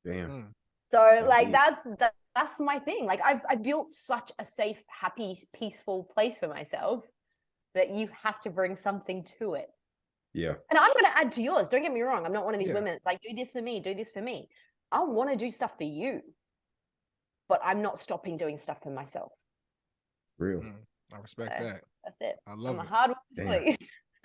Damn. So like that's my thing. Like I've built such a safe, happy, peaceful place for myself that you have to bring something to it. Yeah. And I'm going to add to yours. Don't get me wrong. I'm not one of these Yeah. women that's like, do this for me, do this for me. I want to do stuff for you, but I'm not stopping doing stuff for myself. Real. I respect that. That's it. I love I'm a it. hard woman to please.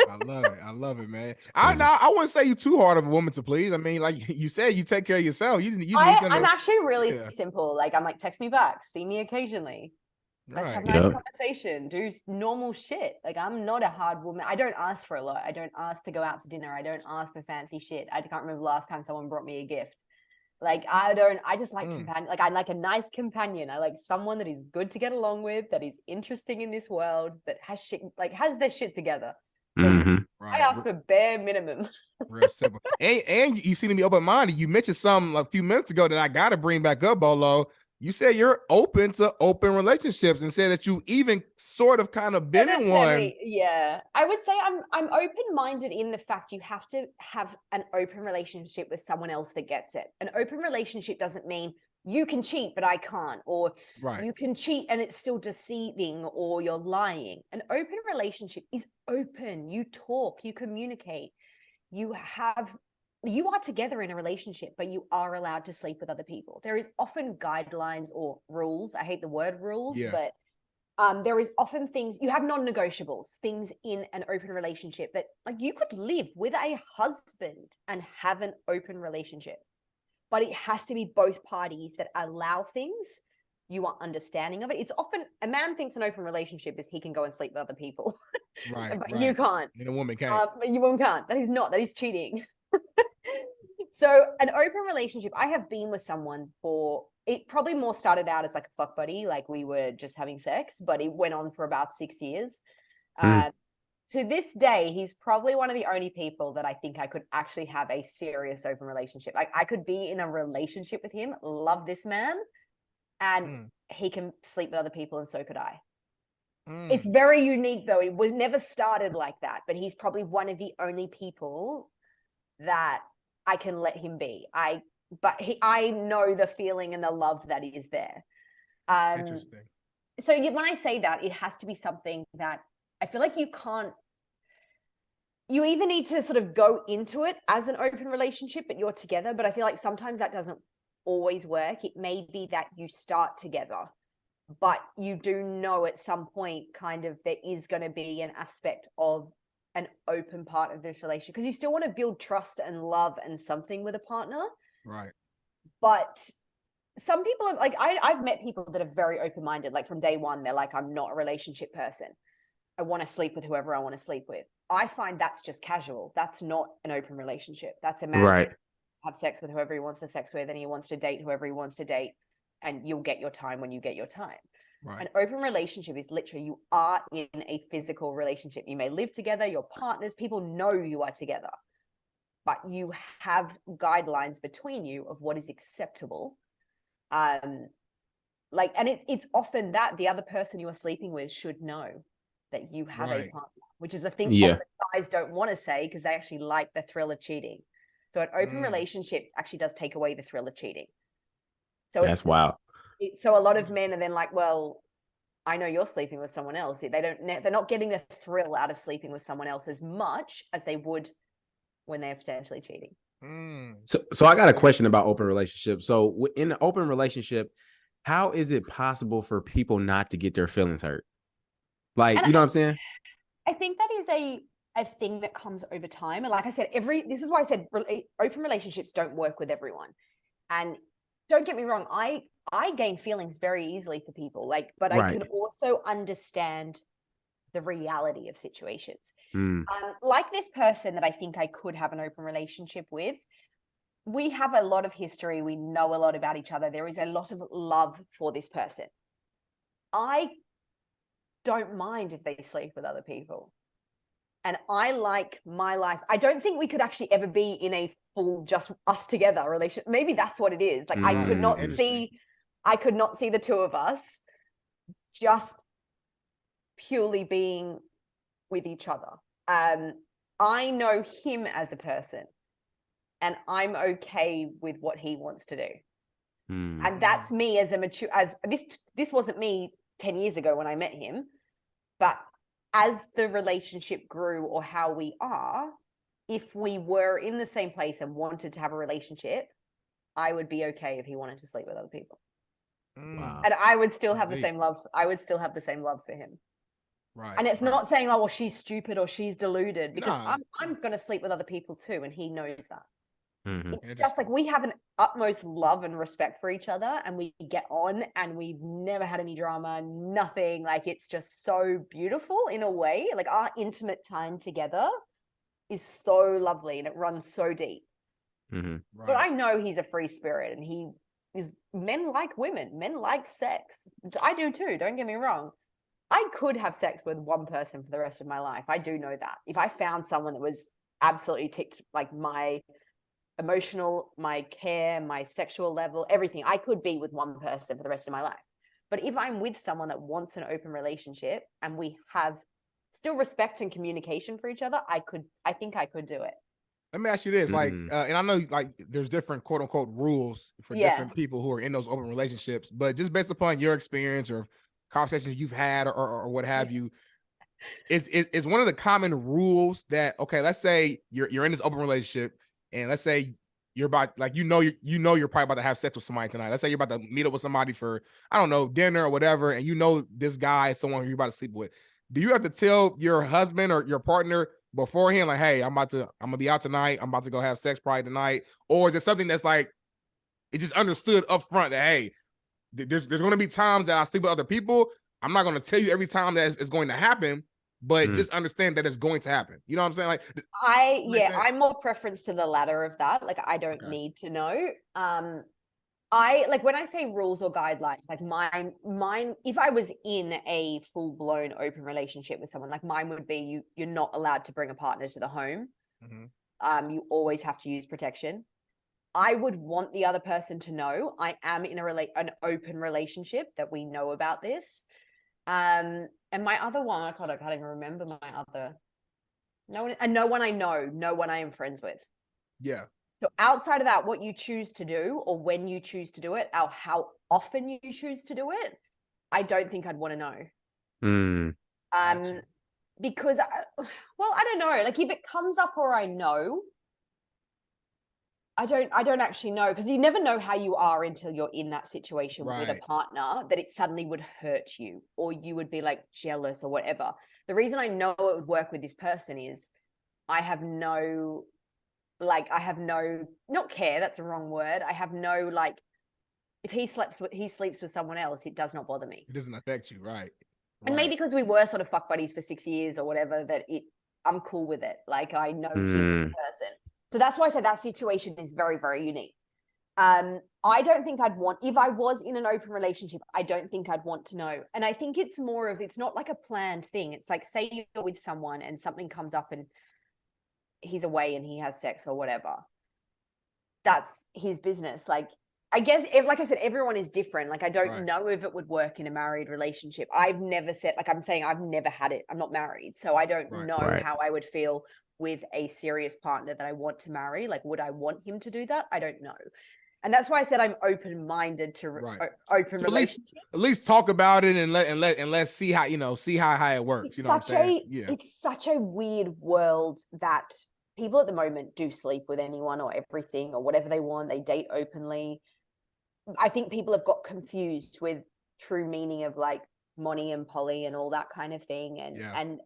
I love it. I love it, man. I wouldn't say you too hard of a woman to please. I mean, like you said, you take care of yourself. I'm actually really simple. Like I'm like, text me back, see me occasionally. Let's have a nice conversation, do normal shit. Like I'm not a hard woman. I don't ask for a lot. I don't ask to go out for dinner. I don't ask for fancy shit. I can't remember the last time someone brought me a gift. Like I just like companion. Like I like a nice companion. I like someone that is good to get along with, that is interesting in this world, that has shit, like has their shit together. Mm-hmm. I ask for bare minimum. Real simple. And you seem to be open-minded. You mentioned something a few minutes ago that I got to bring back up, Bolo. You said you're open to open relationships and said that you even sort of kind of been in one. Yeah. I would say I'm open-minded in the fact you have to have an open relationship with someone else that gets it. An open relationship doesn't mean you can cheat, but I can't, or you can cheat and it's still deceiving, or you're lying. An open relationship is open. You talk, you communicate, you are together in a relationship, but you are allowed to sleep with other people. There is often guidelines or rules. I hate the word rules, but there is often things, you have non-negotiables, things in an open relationship that like you could live with a husband and have an open relationship. But it has to be both parties that allow things. You are understanding of it. It's often a man thinks an open relationship is he can go and sleep with other people. But you can't. And a woman can't. You woman can't. That is cheating. So an open relationship, I have been with someone for, it probably more started out as like a fuck buddy, like we were just having sex, but it went on for about 6 years. To this day, he's probably one of the only people that I think I could actually have a serious open relationship. Like I could be in a relationship with him, love this man, and he can sleep with other people, and so could I. It's very unique though. It was never started like that, but he's probably one of the only people that I can let him be. I know the feeling and the love that is there. Interesting. So when I say that, it has to be something that I feel like you either need to sort of go into it as an open relationship, but you're together. But I feel like sometimes that doesn't always work. It may be that you start together, but you do know at some point kind of there is going to be an aspect of an open part of this relationship, because you still want to build trust and love and something with a partner. Right. But some people are like, I've met people that are very open-minded. Like from day one, they're like, I'm not a relationship person. I want to sleep with whoever I want to sleep with. I find that's just casual. That's not an open relationship. That's a man Right. have sex with whoever he wants to sex with, and he wants to date whoever he wants to date, and you'll get your time when you get your time. Right. An open relationship is literally you are in a physical relationship. You may live together, your partners, people know you are together, but you have guidelines between you of what is acceptable. And it's often that the other person you are sleeping with should know that you have a partner, which is the thing often guys don't want to say because they actually like the thrill of cheating. So an open relationship actually does take away the thrill of cheating. So that's wild. So a lot of men are then like, well, I know you're sleeping with someone else. They're not getting the thrill out of sleeping with someone else as much as they would when they're potentially cheating. So I got a question about open relationships. So in an open relationship, how is it possible for people not to get their feelings hurt? Like, you know what I'm saying? I think that is a thing that comes over time. And like I said, this is why I said open relationships don't work with everyone. And don't get me wrong, I gain feelings very easily for people, but I can also understand the reality of situations. Like this person that I think I could have an open relationship with, we have a lot of history. We know a lot about each other. There is a lot of love for this person. I don't mind if they sleep with other people. And I like my life. I don't think we could actually ever be in a full just us together relationship. Maybe that's what it is. Like I could not see the two of us just purely being with each other. I know him as a person, and I'm okay with what he wants to do. And that's me as this wasn't me 10 years ago when I met him, but as the relationship grew or how we are, if we were in the same place and wanted to have a relationship, I would be okay if he wanted to sleep with other people. Wow. And I would still have the same love. I would still have the same love for him. Right. And it's not saying, oh, well, she's stupid or she's deluded, because I'm going to sleep with other people too. And he knows that. It's just like we have an utmost love and respect for each other, and we get on, and we've never had any drama, nothing. Like, it's just so beautiful in a way. Like, our intimate time together is so lovely and it runs so deep. But I know he's a free spirit, and men like women, men like sex. I do too, don't get me wrong. I could have sex with one person for the rest of my life. I do know that. If I found someone that was absolutely ticked like my emotional, my care, my sexual level, everything, I could be with one person for the rest of my life. But if I'm with someone that wants an open relationship and we have still respect and communication for each other, I think I could do it. Let me ask you this, and I know there's different quote unquote rules for different people who are in those open relationships, but just based upon your experience or conversations you've had or what have you, is one of the common rules that, okay, let's say you're in this open relationship, and let's say you're about, you're probably about to have sex with somebody tonight. Let's say you're about to meet up with somebody for, I don't know, dinner or whatever, and you know this guy is someone who you're about to sleep with. Do you have to tell your husband or your partner beforehand, like, hey, I'm gonna be out tonight, I'm about to go have sex probably tonight? Or is it something that's like, it's just understood up front that, hey, there's going to be times that I sleep with other people. I'm not going to tell you every time that it's going to happen, but just understand that it's going to happen. You know what I'm saying? Like, I'm more preference to the latter of that. Like, I don't need to know. I like when I say rules or guidelines, like mine, if I was in a full blown open relationship with someone, like mine would be you're not allowed to bring a partner to the home. You always have to use protection. I would want the other person to know I am in an open relationship, that we know about this. And my other one, I can't even remember my other. No one I know, no one I am friends with. Yeah. So outside of that, what you choose to do or when you choose to do it, or how often you choose to do it, I don't think I'd want to know. Because, I don't know. Like, if it comes up or I know, I don't actually know, because you never know how you are until you're in that situation with a partner, that it suddenly would hurt you or you would be like jealous or whatever. The reason I know it would work with this person is I have no, not care, that's the wrong word. I have no, if he sleeps with someone else, it does not bother me. It doesn't affect you, right? And maybe because we were sort of fuck buddies for 6 years or whatever, that I'm cool with it. Like I know him as a person. So that's why I said that situation is very, very unique. I don't think I'd want, if I was in an open relationship, I don't think I'd want to know. And I think it's more of, it's not like a planned thing. It's like, say you're with someone and something comes up and he's away and he has sex or whatever. That's his business. Like, I guess, like I said, everyone is different. Like, I don't know if it would work in a married relationship. I've never said, like I'm saying, I've never had it. I'm not married. So I don't know how I would feel with a serious partner that I want to marry. Like, would I want him to do that? I don't know. And that's why I said I'm open-minded to open relationships. At least talk about it and let's see how, see how it works. It's you know what I'm saying? It's such a weird world that people at the moment do sleep with anyone or everything or whatever they want. They date openly. I think people have got confused with true meaning of like mono and poly and all that kind of thing, and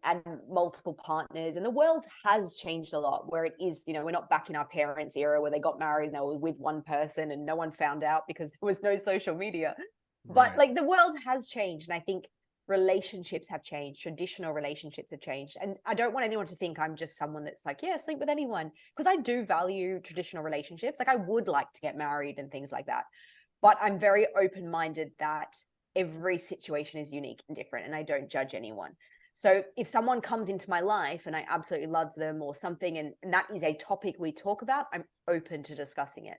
multiple partners. And the world has changed a lot, where it is, we're not back in our parents' era where they got married and they were with one person and no one found out because there was no social media. But like the world has changed, and I think relationships have changed. Traditional relationships have changed, and I don't want anyone to think I'm just someone that's like, yeah, sleep with anyone, because I do value traditional relationships. Like I would like to get married and things like that, but I'm very open-minded that every situation is unique and different, and I don't judge anyone. So if someone comes into my life and I absolutely love them or something, and that is a topic we talk about, I'm open to discussing it.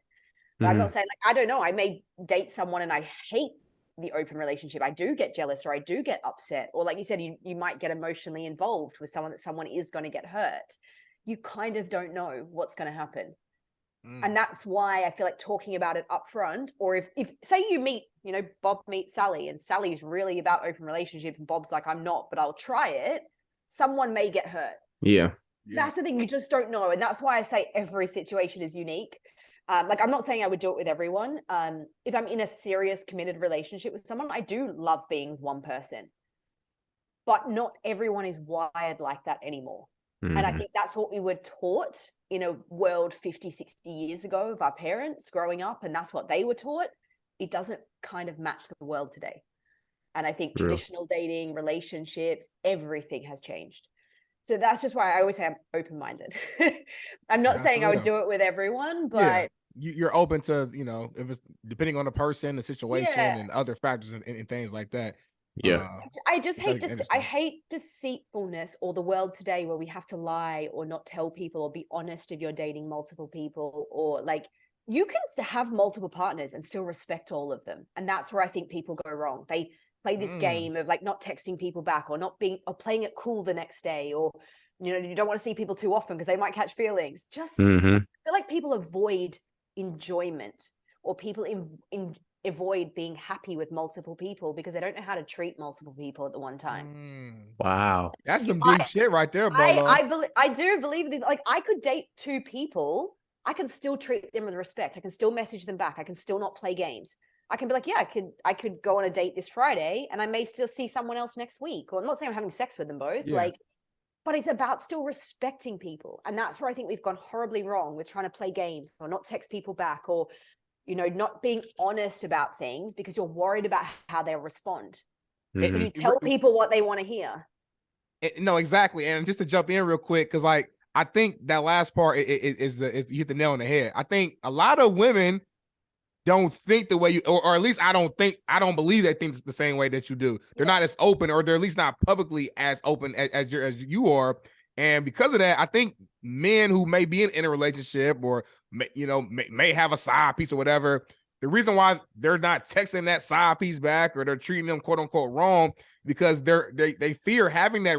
But I'm not saying, like, I don't know, I may date someone and I hate the open relationship. I do get jealous, or I do get upset, or like you said, you might get emotionally involved with someone, that someone is going to get hurt. You kind of don't know what's going to happen. And that's why I feel like talking about it up front, or if say you meet, Bob meets Sally and Sally's really about open relationship and Bob's like, I'm not, but I'll try it. Someone may get hurt. Yeah. That's the thing. You just don't know. And that's why I say every situation is unique. Like, I'm not saying I would do it with everyone. If I'm in a serious committed relationship with someone, I do love being with one person, but not everyone is wired like that anymore. And I think that's what we were taught in a world 50, 60 years ago of our parents growing up. And that's what they were taught. It doesn't kind of match the world today. And I think traditional dating, relationships, everything has changed. So that's just why I always say I'm open-minded. I'm not saying I would do it with everyone, but you're open to, if it's depending on the person, the situation, and other factors and things like that. I just hate deceitfulness, or the world today where we have to lie or not tell people or be honest if you're dating multiple people, or like you can have multiple partners and still respect all of them. And that's where I think people go wrong. They play this game of like not texting people back, or not being, or playing it cool the next day, or you don't want to see people too often because they might catch feelings. Just I feel like people avoid enjoyment, or people avoid being happy with multiple people because they don't know how to treat multiple people at the one time. Wow. That's some deep shit right there, Bolo. I do believe that, like, I could date two people, I can still treat them with respect, I can still message them back, I can still not play games. I can be like, yeah, I could go on a date this Friday and I may still see someone else next week. Or I'm not saying I'm having sex with them both, but it's about still respecting people. And that's where I think we've gone horribly wrong with trying to play games or not text people back, or not being honest about things because you're worried about how they'll respond. So you tell people what they want to hear. No, exactly. And just to jump in real quick, because like I think that last part is you hit the nail on the head. I think a lot of women don't think the way you, or at least I don't believe they think the same way that you do. They're not as open, or they're at least not publicly as open as you are. And because of that, I think men who may be in a relationship, or may have a side piece or whatever, the reason why they're not texting that side piece back, or they're treating them quote unquote wrong, because they fear having that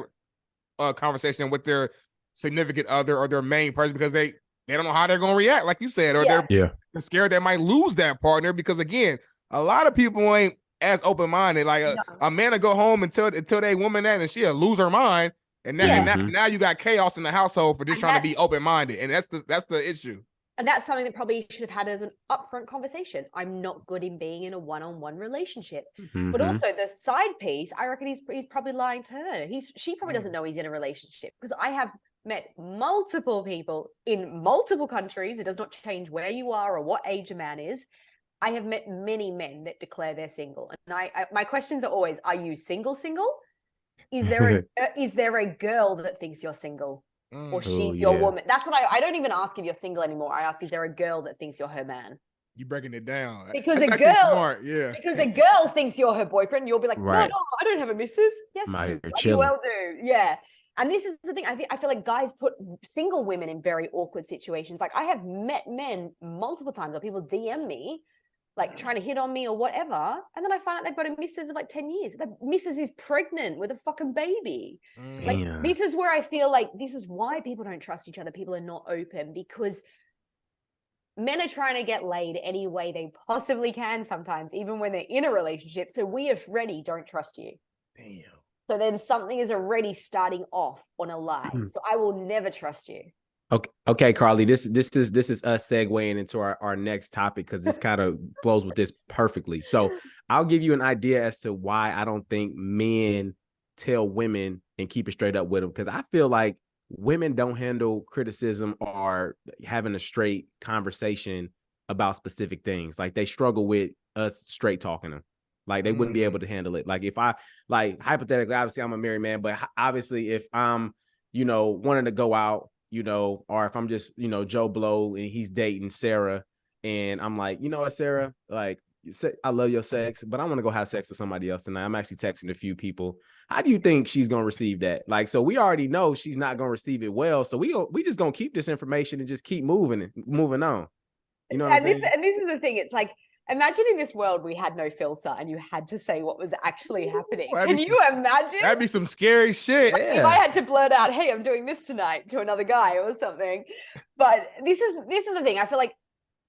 conversation with their significant other or their main person, because they don't know how they're going to react, like you said, or they're scared they might lose that partner. Because again, a lot of people ain't as open-minded. Like a man will go home and tell that woman that, and she'll lose her mind. And now you got chaos in the household for just trying to be open-minded. And that's the issue. And that's something that probably should have had as an upfront conversation. I'm not good in being in a one-on-one relationship. But also the side piece, I reckon he's probably lying to her. She probably doesn't know he's in a relationship, because I have met multiple people in multiple countries. It does not change where you are or what age a man is. I have met many men that declare they're single. And my questions are always, are you single? Is there a girl that thinks you're single? or she's Oh, your yeah. woman. That's what I don't even ask if you're single anymore. I ask, is there a girl that thinks you're her man? You breaking it down. Because That's a actually girl, smart. Yeah. because a girl thinks you're her boyfriend, you'll be like, no, Right. I don't have a missus. Yes, I'm out you here do. You chilling. well do. Yeah. And this is the thing. I feel like guys put single women in very awkward situations. Like I have met men multiple times, or people DM me, like trying to hit on me or whatever, and then I find out they've got a missus of like 10 years. The missus is pregnant with a fucking baby. Like Damn. this is where I feel like this is why people don't trust each other. People are not open because men are trying to get laid any way they possibly can sometimes, even when they're in a relationship. So we already don't trust you. Damn. So then something is already starting off on a lie. So I will never trust you. Okay, Carli, this is us segueing into our next topic because this kind of flows with this perfectly. So I'll give you an idea as to why I don't think men tell women and keep it straight up with them, because I feel like women don't handle criticism or having a straight conversation about specific things. Like they struggle with us straight talking them. Like they wouldn't be able to handle it. Like if I, like hypothetically, obviously I'm a married man, but obviously if I'm, wanting to go out, or if I'm just, Joe Blow and he's dating Sarah and I'm like, you know what, Sarah, like, I love your sex, but I want to go have sex with somebody else tonight. I'm actually texting a few people. How do you think she's going to receive that? Like, so we already know she's not going to receive it well. So we just going to keep this information and just keep moving on. You know what I'm saying? And this is the thing. It's like, imagine in this world we had no filter and you had to say what was actually happening. Can you imagine? That'd be some scary shit. Yeah. If I had to blurt out, hey, I'm doing this tonight to another guy or something. But this is the thing. I feel like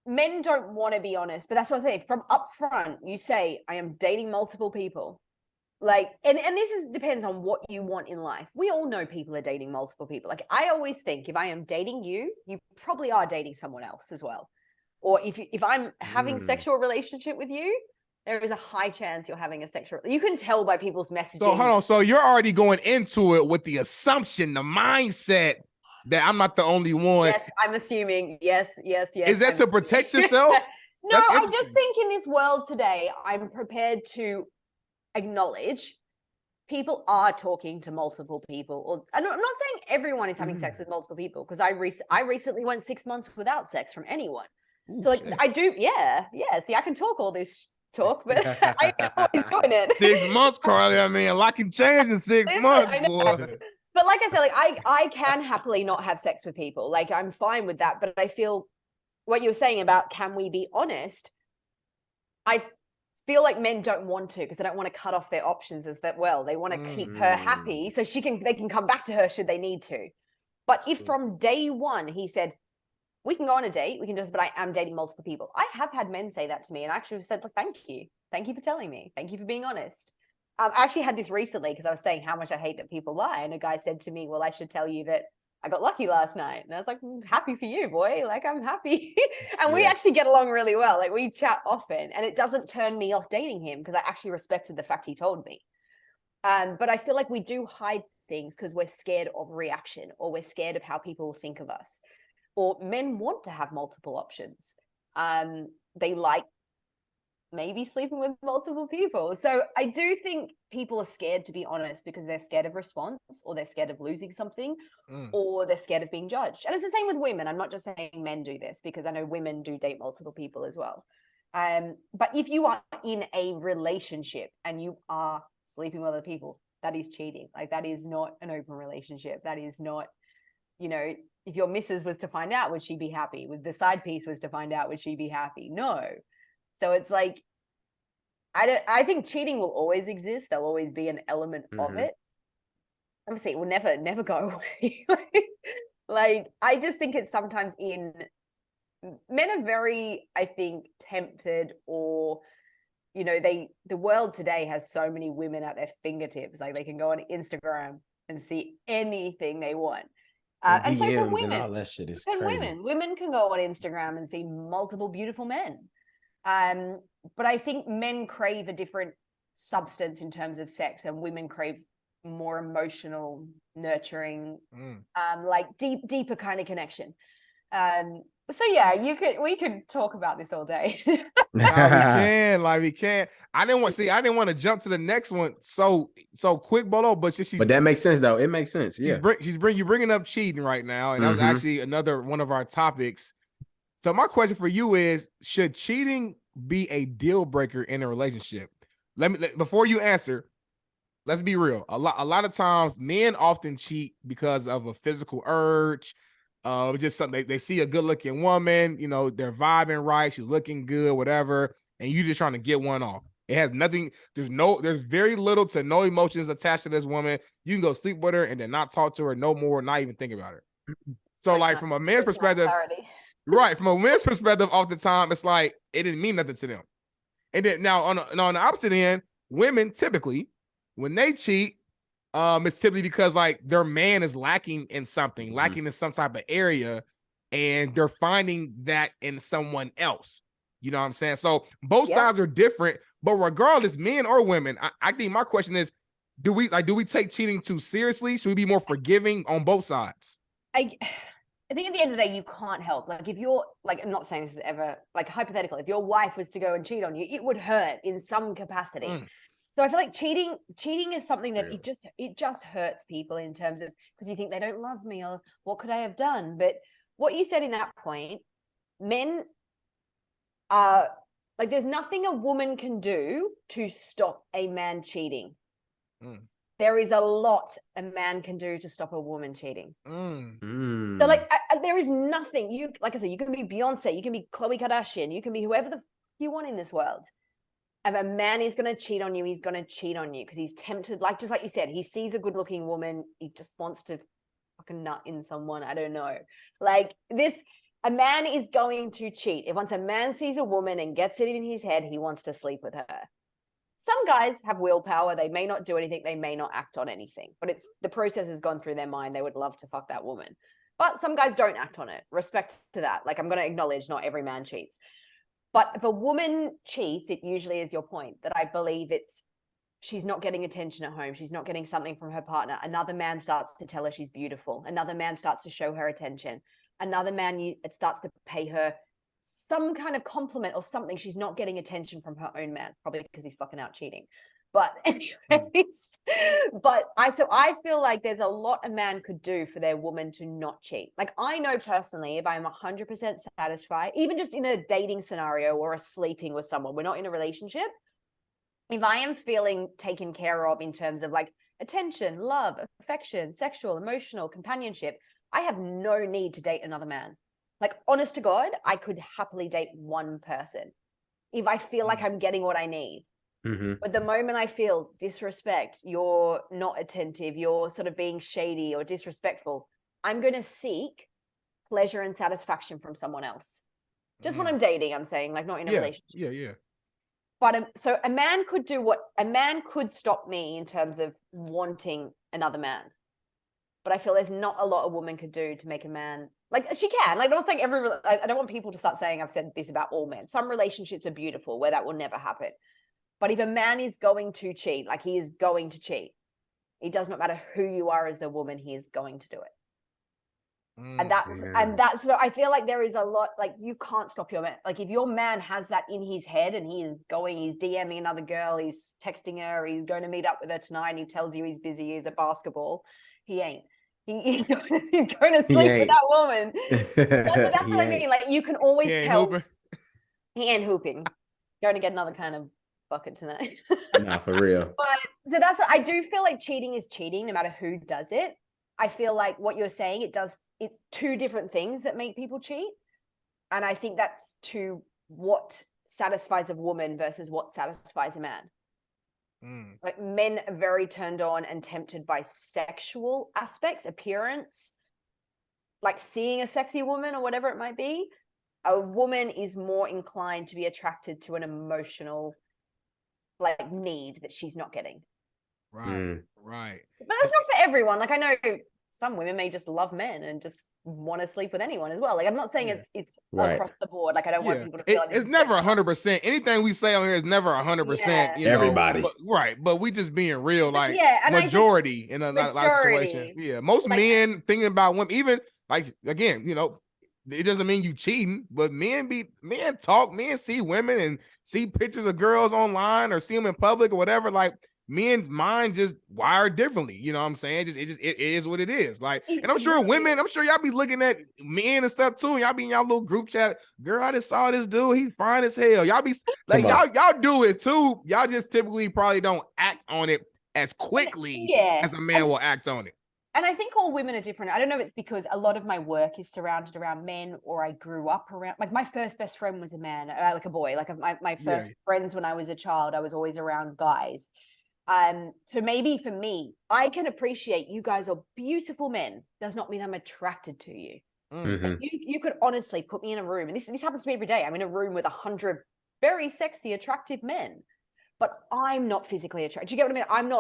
men don't want to be honest, but that's what I say. From up front, you say, I am dating multiple people. Like, and this depends on what you want in life. We all know people are dating multiple people. Like, I always think if I am dating you, you probably are dating someone else as well. Or if I'm having sexual relationship with you, there is a high chance you're having a sexual. You can tell by people's messaging. So hold on. So you're already going into it with the assumption, the mindset that I'm not the only one. Yes, I'm assuming. Yes. Is that to protect yourself? No, I just think in this world today, I'm prepared to acknowledge people are talking to multiple people. Or I'm not saying everyone is having sex with multiple people, because I recently went 6 months without sex from anyone. Ooh, so like shit. I do, yeah. See, I can talk all this talk, but I ain't always doing it. 6 months, Carli. I mean, a lot can change in 6 months, I know. boy. But like I said, like I can happily not have sex with people. Like I'm fine with that. But I feel what you were saying about can we be honest? I feel like men don't want to, because they don't want to cut off their options as that well. They want to keep her happy so they can come back to her should they need to. But if from day one he said, we can go on a date, but I am dating multiple people. I have had men say that to me, and I actually said, thank you for telling me, thank you for being honest. I actually had this recently because I was saying how much I hate that people lie, and a guy said to me, well, I should tell you that I got lucky last night. And I was like, happy for you, boy. Like, I'm happy. And we actually get along really well. Like, we chat often, and it doesn't turn me off dating him because I actually respected the fact he told me. But I feel like we do hide things because we're scared of reaction, or we're scared of how people will think of us. Or men want to have multiple options. They like maybe sleeping with multiple people. So I do think people are scared to be honest because they're scared of response, or they're scared of losing something, or they're scared of being judged. And it's the same with women. I'm not just saying men do this, because I know women do date multiple people as well. But if you are in a relationship and you are sleeping with other people, that is cheating. Like, that is not an open relationship. That is not, if your missus was to find out, would she be happy? With the side piece was to find out, would she be happy? No. So it's like, I think cheating will always exist. There'll always be an element of it. Obviously, it will never go away. Like, I just think it's sometimes men are very, I think, tempted, or, the world today has so many women at their fingertips. Like, they can go on Instagram and see anything they want. And so can women. And all that shit is crazy. Women can go on Instagram and see multiple beautiful men. But I think men crave a different substance in terms of sex, and women crave more emotional, nurturing, like deeper kind of connection. So yeah, we could talk about this all day. We can. I didn't want to jump to the next one so quick, Bolo, but But that makes sense though. It makes sense. Yeah. You bringing up cheating right now, and that was actually another one of our topics. So my question for you is: should cheating be a deal breaker in a relationship? Before you answer, let's be real. A lot of times, men often cheat because of a physical urge. Just something they see a good looking woman, they're vibing right, she's looking good, whatever, and you just trying to get one off. It has nothing. There's very little to no emotions attached to this woman. You can go sleep with her and then not talk to her no more, not even think about her. So, from a man's perspective, right? From a man's perspective, all the time, it's like it didn't mean nothing to them. And then now on the opposite end, women typically, when they cheat, it's typically because their man is lacking in something, lacking in some type of area, and they're finding that in someone else. You know what I'm saying? So both sides are different, but regardless, men or women, I think my question is, do we take cheating too seriously? Should we be more forgiving on both sides? I think at the end of the day, you can't help. If you're I'm not saying this is ever hypothetical, if your wife was to go and cheat on you, it would hurt in some capacity. So I feel like cheating is something that it just hurts people in terms of, because you think they don't love me, or what could I have done? But what you said in that point, men are there's nothing a woman can do to stop a man cheating. There is a lot a man can do to stop a woman cheating. So there is nothing. You, like I said, you can be Beyonce, you can be Khloe Kardashian, you can be whoever the you want in this world. If a man is going to cheat on you, he's going to cheat on you because he's tempted. Just like you said, he sees a good-looking woman, he just wants to fucking nut in someone. I don't know. A man is going to cheat. Once a man sees a woman and gets it in his head, he wants to sleep with her. Some guys have willpower. They may not do anything. They may not act on anything. But the process has gone through their mind. They would love to fuck that woman. But some guys don't act on it. Respect to that. I'm going to acknowledge not every man cheats. But if a woman cheats, it usually is your point, that I believe she's not getting attention at home. She's not getting something from her partner. Another man starts to tell her she's beautiful. Another man starts to show her attention. Another man it starts to pay her some kind of compliment or something. She's not getting attention from her own man, probably because he's fucking out cheating. But anyways, I feel like there's a lot a man could do for their woman to not cheat. I know personally, if I'm 100% satisfied, even just in a dating scenario or a sleeping with someone, we're not in a relationship. If I am feeling taken care of in terms of attention, love, affection, sexual, emotional, companionship, I have no need to date another man. Honest to God, I could happily date one person if I feel like I'm getting what I need. But the moment I feel disrespect, you're not attentive, you're sort of being shady or disrespectful, I'm going to seek pleasure and satisfaction from someone else. Just when I'm dating, I'm saying, not in a relationship. Yeah. But so a man could stop me in terms of wanting another man. But I feel there's not a lot a woman could do to make a man, she can. I'm not saying I don't want people to start saying I've said this about all men. Some relationships are beautiful where that will never happen. But if a man is going to cheat, he is going to cheat. It does not matter who you are as the woman, he is going to do it. And that's so I feel like there is a lot, you can't stop your man. If your man has that in his head and he's DMing another girl, he's texting her, he's going to meet up with her tonight, and he tells you he's busy, he's at basketball, he ain't. He's going to sleep with that woman. That's what I mean. You can always tell. He ain't hooping. Going to get another kind of bucket tonight. Nah, for real. But so I do feel like cheating is cheating no matter who does it. I feel like what you're saying, it's two different things that make people cheat. And I think that's to what satisfies a woman versus what satisfies a man. Men are very turned on and tempted by sexual aspects, appearance, seeing a sexy woman or whatever it might be. A woman is more inclined to be attracted to an emotional need that she's not getting. Right. But that's not for everyone. I know some women may just love men and just want to sleep with anyone as well. I'm not saying it's across the board. I don't want people to feel it's never 100%. Anything we say on here is never 100%. Everybody. But we just being real, majority in a lot of situations. Yeah. Most men thinking about women, even again, it doesn't mean you cheating, but men talk, men see women and see pictures of girls online or see them in public or whatever. Like men's mind just wired differently. You know what I'm saying? It is what it is. Like, and I'm sure women, I'm sure y'all be looking at men and stuff too. Y'all be in y'all little group chat. Girl, I just saw this dude. He's fine as hell. Y'all be like, y'all do it too. Y'all just typically probably don't act on it as quickly as a man will act on it. And I think all women are different. I don't know if it's because a lot of my work is surrounded around men, or I grew up around, like my first best friend was a man, like a boy. Like my first friends when I was a child, I was always around guys. So maybe for me, I can appreciate you guys are beautiful men. Does not mean I'm attracted to you. Mm-hmm. You could honestly put me in a room, and this happens to me every day. I'm in a room with 100 very sexy, attractive men, but I'm not physically attracted. Do you get what I mean?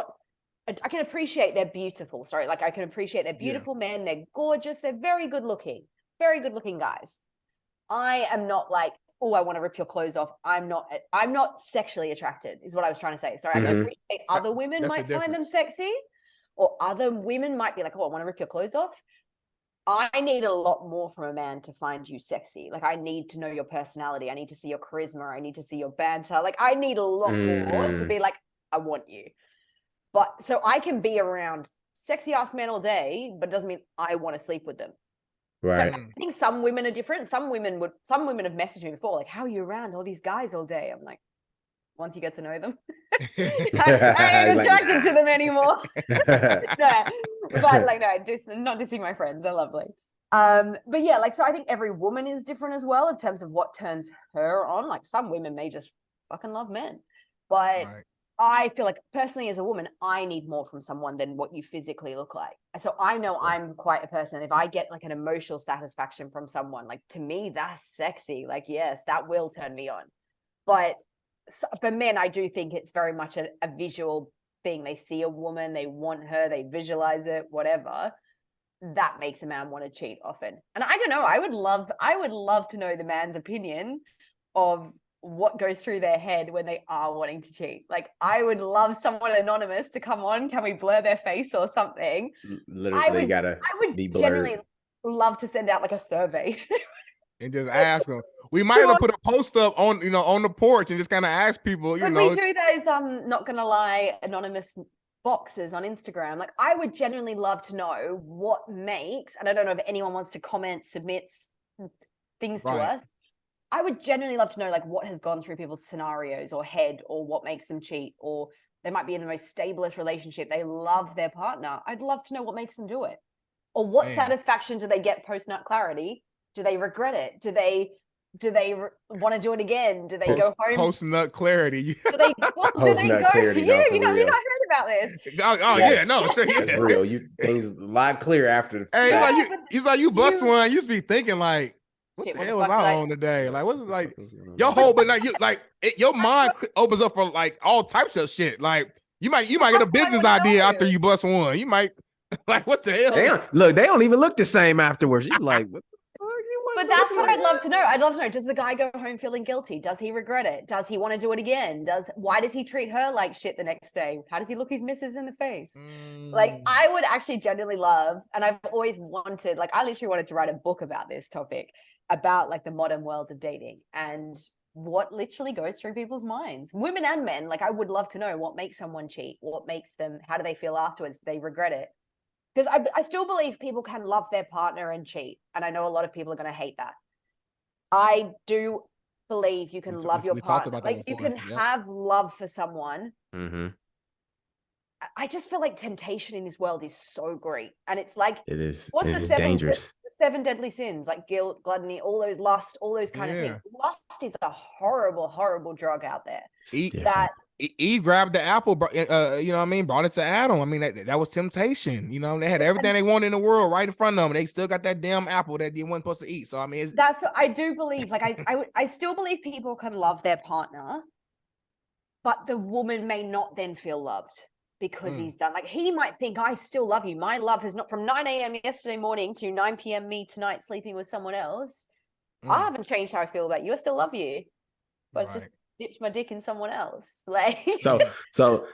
I can appreciate they're beautiful. Sorry, like I can appreciate they're beautiful men. They're gorgeous. They're very good looking guys. I am not like, oh, I want to rip your clothes off. I'm not sexually attracted, is what I was trying to say. Sorry, I can appreciate other women might find them sexy, or other women might be like, oh, I want to rip your clothes off. I need a lot more from a man to find you sexy. Like I need to know your personality. I need to see your charisma. I need to see your banter. Like I need a lot more to be like, I want you. But so I can be around sexy ass men all day, but it doesn't mean I want to sleep with them. Right. So I think some women are different. Some women have messaged me before, like, how are you around all these guys all day? I'm like, once you get to know them, I ain't attracted to them anymore. Not dissing my friends. They're lovely. But yeah, like, so I think every woman is different as well in terms of what turns her on. Like some women may just fucking love men, but I feel like personally as a woman, I need more from someone than what you physically look like. So I know I'm quite a person. If I get like an emotional satisfaction from someone, like to me, that's sexy. Like, yes, that will turn me on. But for men, I do think it's very much a visual thing. They see a woman, they want her, they visualize it, whatever. That makes a man want to cheat often. And I don't know, I would love to know the man's opinion of what goes through their head when they are wanting to cheat. Like I would love someone anonymous to come on. Can we blur their face or something? Literally I would be generally love to send out like a survey and just ask them. We might have to put a post up on the porch and just kind of ask people. We do those not gonna lie anonymous boxes on Instagram. Like I would genuinely love to know what makes, and I don't know if anyone wants to comment, submits things to us. I would genuinely love to know like what has gone through people's scenarios or head, or what makes them cheat, or they might be in the most stablest relationship. They love their partner. I'd love to know what makes them do it, or what satisfaction do they get post nut clarity? Do they regret it? Do they want to do it again? Do they go home? Post nut clarity. Do they go? Clarity, you not heard about this. It's real. Things a lot clear after the fact. He's like you bust one. You used to be thinking like, what the hell was I on today? Like, what's it like? Your whole, but not you. Like, your mind opens up for like all types of shit. Like, you might get a business idea after you bust one. You might like, what the hell? They don't even look the same afterwards. You like, what the fuck? But that's what I'd love to know. I'd love to know. Does the guy go home feeling guilty? Does he regret it? Does he want to do it again? Why does he treat her like shit the next day? How does he look his missus in the face? Like, I would actually genuinely love, and I've always wanted, like, I literally wanted to write a book about this topic, about like the modern world of dating and what literally goes through people's minds, women and men. Like I would love to know what makes someone cheat, what makes them, how do they feel afterwards? Do they regret it? Because I still believe people can love their partner and cheat. And I know a lot of people are going to hate that. I do believe you can love your partner. Like you can have love for someone. I just feel like temptation in this world is so great. And it's like, it is. What's it the is seven dangerous. The 7 deadly sins, like guilt, gluttony, all those lust, all those kind of things. Lust is a horrible, horrible drug out there. Eve grabbed the apple, you know what I mean, brought it to Adam. I mean, that was temptation. You know, they had everything they wanted in the world right in front of them. And they still got that damn apple that they weren't supposed to eat. So I mean, I do believe, like I still believe people can love their partner, but the woman may not then feel loved because he's done. Like he might think, I still love you. My love has not, from 9 a.m. yesterday morning to 9 p.m. me tonight sleeping with someone else. I haven't changed how I feel about you. I still love you, but just dipped my dick in someone else. Like so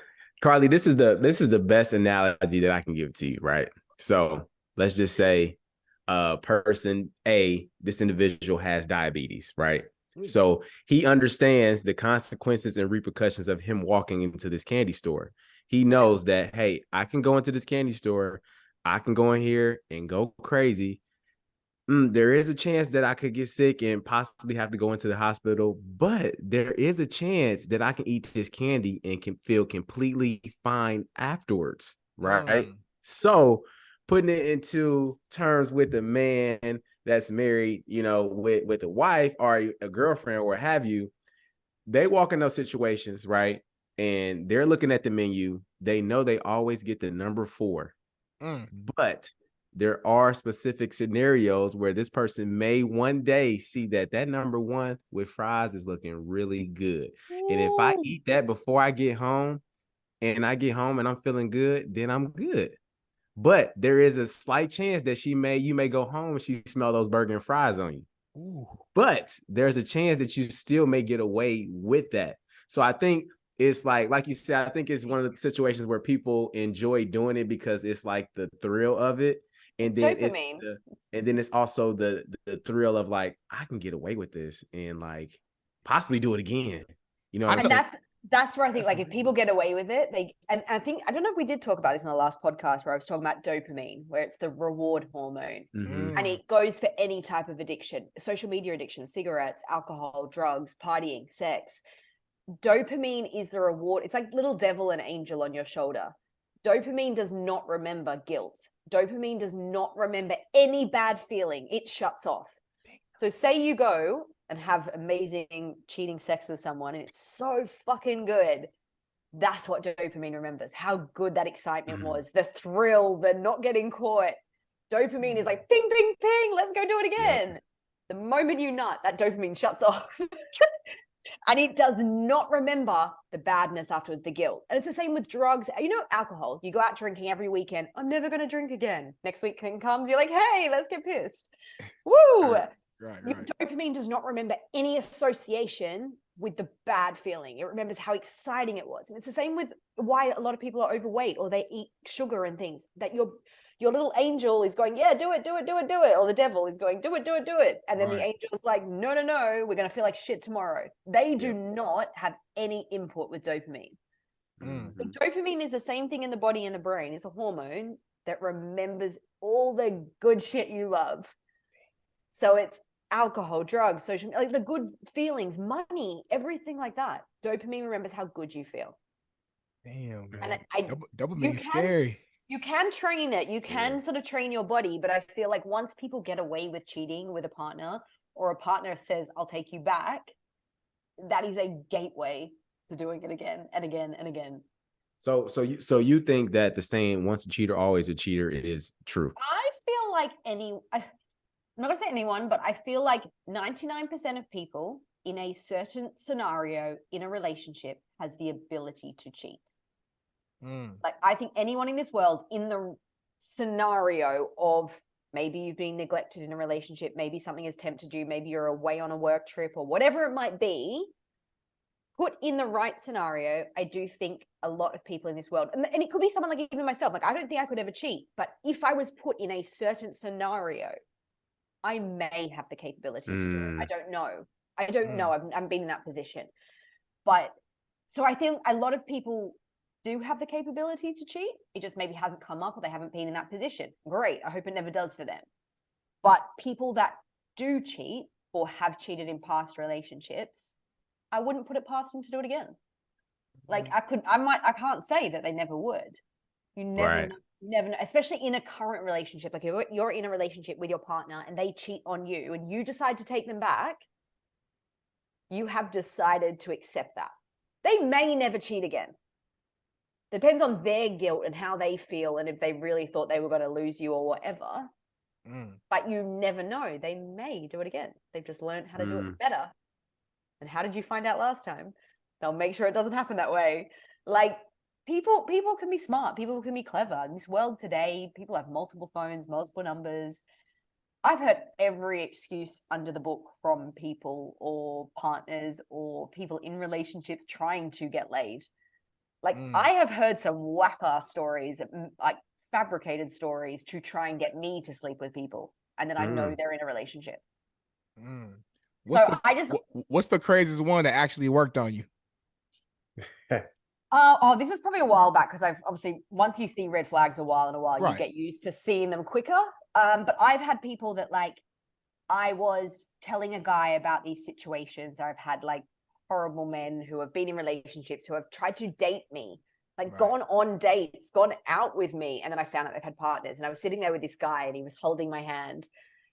Carli, this is the best analogy that I can give to you, right? So let's just say person A, this individual has diabetes, right? So he understands the consequences and repercussions of him walking into this candy store. He knows that, hey, I can go into this candy store, I can go in here and go crazy. There is a chance that I could get sick and possibly have to go into the hospital, but there is a chance that I can eat this candy and can feel completely fine afterwards, right? So putting it into terms with a man that's married, with a wife or a girlfriend or what have you, they walk in those situations, right? And they're looking at the menu. They know they always get the number 4. But there are specific scenarios where this person may one day see that number 1 with fries is looking really good. And if I eat that before I get home and I'm feeling good, then I'm good. But there is a slight chance that you may go home and she smell those burger and fries on you. But there's a chance that you still may get away with that. So I think it's like you said, I think it's one of the situations where people enjoy doing it because it's like the thrill of it. And then it's also the thrill of like, I can get away with this and like possibly do it again. You know what I'm saying? That's where I think, like, if people get away with it, and I don't know if we did talk about this in the last podcast where I was talking about dopamine, where it's the reward hormone, and it goes for any type of addiction, social media addiction, cigarettes, alcohol, drugs, partying, sex. Dopamine is the reward. It's like little devil and angel on your shoulder. Dopamine does not remember guilt. Dopamine does not remember any bad feeling. It shuts off. So say you go and have amazing cheating sex with someone and it's so fucking good. That's what dopamine remembers, how good that excitement was, the thrill, the not getting caught. Dopamine is like, ping, ping, ping, let's go do it again. The moment you nut, that dopamine shuts off. And it does not remember the badness afterwards, the guilt. And it's the same with drugs. Alcohol. You go out drinking every weekend. I'm never going to drink again. Next weekend comes, you're like, hey, let's get pissed. Woo! Right. Dopamine does not remember any association with the bad feeling. It remembers how exciting it was. And it's the same with why a lot of people are overweight or they eat sugar and things, that your little angel is going, yeah, do it, do it, do it, do it. Or the devil is going, do it, do it, do it. And then the angel is like, no, we're going to feel like shit tomorrow. They do not have any input with dopamine. But dopamine is the same thing in the body and the brain. It's a hormone that remembers all the good shit you love. So it's alcohol, drugs, social, like the good feelings, money, everything like that. Dopamine remembers how good you feel. Damn, man. And dopamine's scary. You can train it. You can sort of train your body, but I feel like once people get away with cheating with a partner, or a partner says, I'll take you back, that is a gateway to doing it again and again and again. So you think that the saying "once a cheater, always a cheater" is true? I feel like I'm not gonna say anyone, but I feel like 99% of people in a certain scenario in a relationship has the ability to cheat. Like, I think anyone in this world, in the scenario of maybe you've been neglected in a relationship, maybe something has tempted you, maybe you're away on a work trip or whatever it might be, put in the right scenario, I do think a lot of people in this world, and it could be someone like even myself, like I don't think I could ever cheat, but if I was put in a certain scenario, I may have the capability to do it. I don't know. I haven't been in that position. But so I think a lot of people do have the capability to cheat. It just maybe hasn't come up or they haven't been in that position. Great. I hope it never does for them. But people that do cheat or have cheated in past relationships, I wouldn't put it past them to do it again. Like I can't say that they never would. You never know. You never know, especially in a current relationship. Like you're in a relationship with your partner and they cheat on you and you decide to take them back, you have decided to accept that. They may never cheat again. Depends on their guilt and how they feel and if they really thought they were going to lose you or whatever. But you never know. They may do it again. They've just learned how to do it better. And how did you find out last time? They'll make sure it doesn't happen that way. Like, people can be smart. People can be clever. In this world today, people have multiple phones, multiple numbers. I've heard every excuse under the book from people or partners or people in relationships trying to get laid. Like, I have heard some whack-ass stories, like fabricated stories to try and get me to sleep with people. and then I know they're in a relationship. What's the craziest one that actually worked on you? This is probably a while back, because I've obviously, once you see red flags a while, you get used to seeing them quicker. But I've had people that, like, I was telling a guy about these situations. I've had like horrible men who have been in relationships who have tried to date me, like gone on dates, gone out with me. And then I found out they've had partners. And I was sitting there with this guy and he was holding my hand.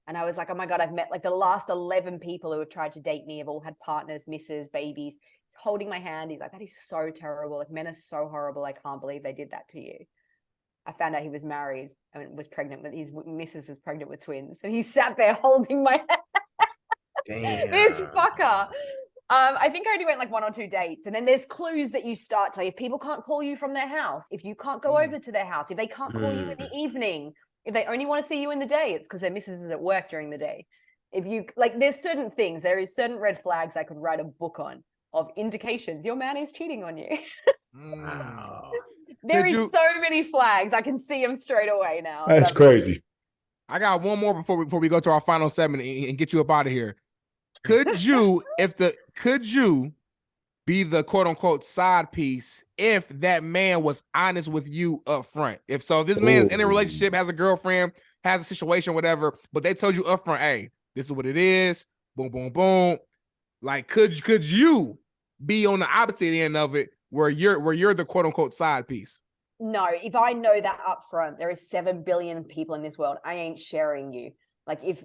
And I was like, oh my God, I've met like the last 11 people who have tried to date me have all had partners, misses, babies. He's holding my hand. He's like, that is so terrible. Like, men are so horrible. I can't believe they did that to you. I found out he was married and was pregnant with his missus, was pregnant with twins. And he sat there holding my hand. Damn. This fucker. I think I only went like 1 or 2 dates. And then there's clues that you start to, like, if people can't call you from their house, if you can't go over to their house, if they can't call you in the evening, if they only want to see you in the day, it's because their missus is at work during the day. If you, like, there's certain things, there is certain red flags I could write a book on of indications your man is cheating on you. Wow. There is so many flags. I can see them straight away now. That's crazy. I got one more before we go to our final segment and get you up out of here. Could you be the quote unquote side piece if that man was honest with you up front? If this man is in a relationship, has a girlfriend, has a situation, whatever, but they told you up front, hey, this is what it is. Boom, boom, boom. Like, could you be on the opposite end of it where you're the quote unquote side piece? No, if I know that up front, there is 7 billion people in this world, I ain't sharing you. Like, if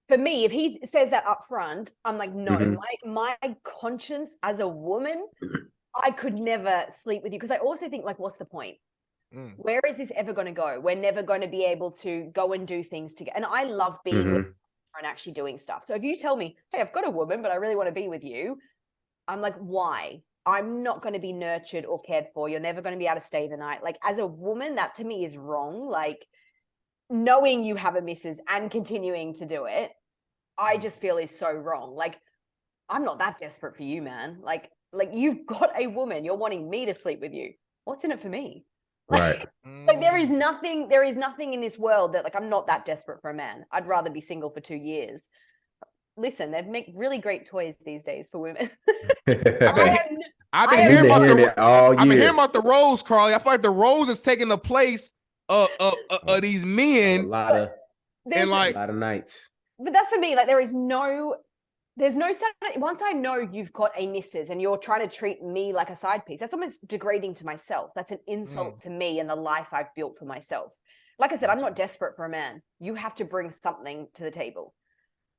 for me, if he says that up front, I'm like, no, my conscience as a woman, I could never sleep with you. Because I also think, like, what's the point? Where is this ever going to go? We're never going to be able to go and do things together. And I love being with and actually doing stuff. So if you tell me, hey, I've got a woman, but I really want to be with you, I'm like, why? I'm not going to be nurtured or cared for. You're never going to be able to stay the night. Like, as a woman, that to me is wrong. Like, knowing you have a missus and continuing to do it, I just feel is so wrong. Like, I'm not that desperate for you, man. Like you've got a woman, you're wanting me to sleep with you. What's in it for me? Right. Like, there is nothing in this world that, like, I'm not that desperate for a man. I'd rather be single for 2 years. Listen, they make really great toys these days for women. I've been hearing about the rose, Carli. I feel like the rose is taking the place of these men. A lot of nights. But that's for me. Like, there's no once I know you've got a missus and you're trying to treat me like a side piece, that's almost degrading to myself. That's an insult to me and the life I've built for myself. Like I said, I'm not desperate for a man. You have to bring something to the table.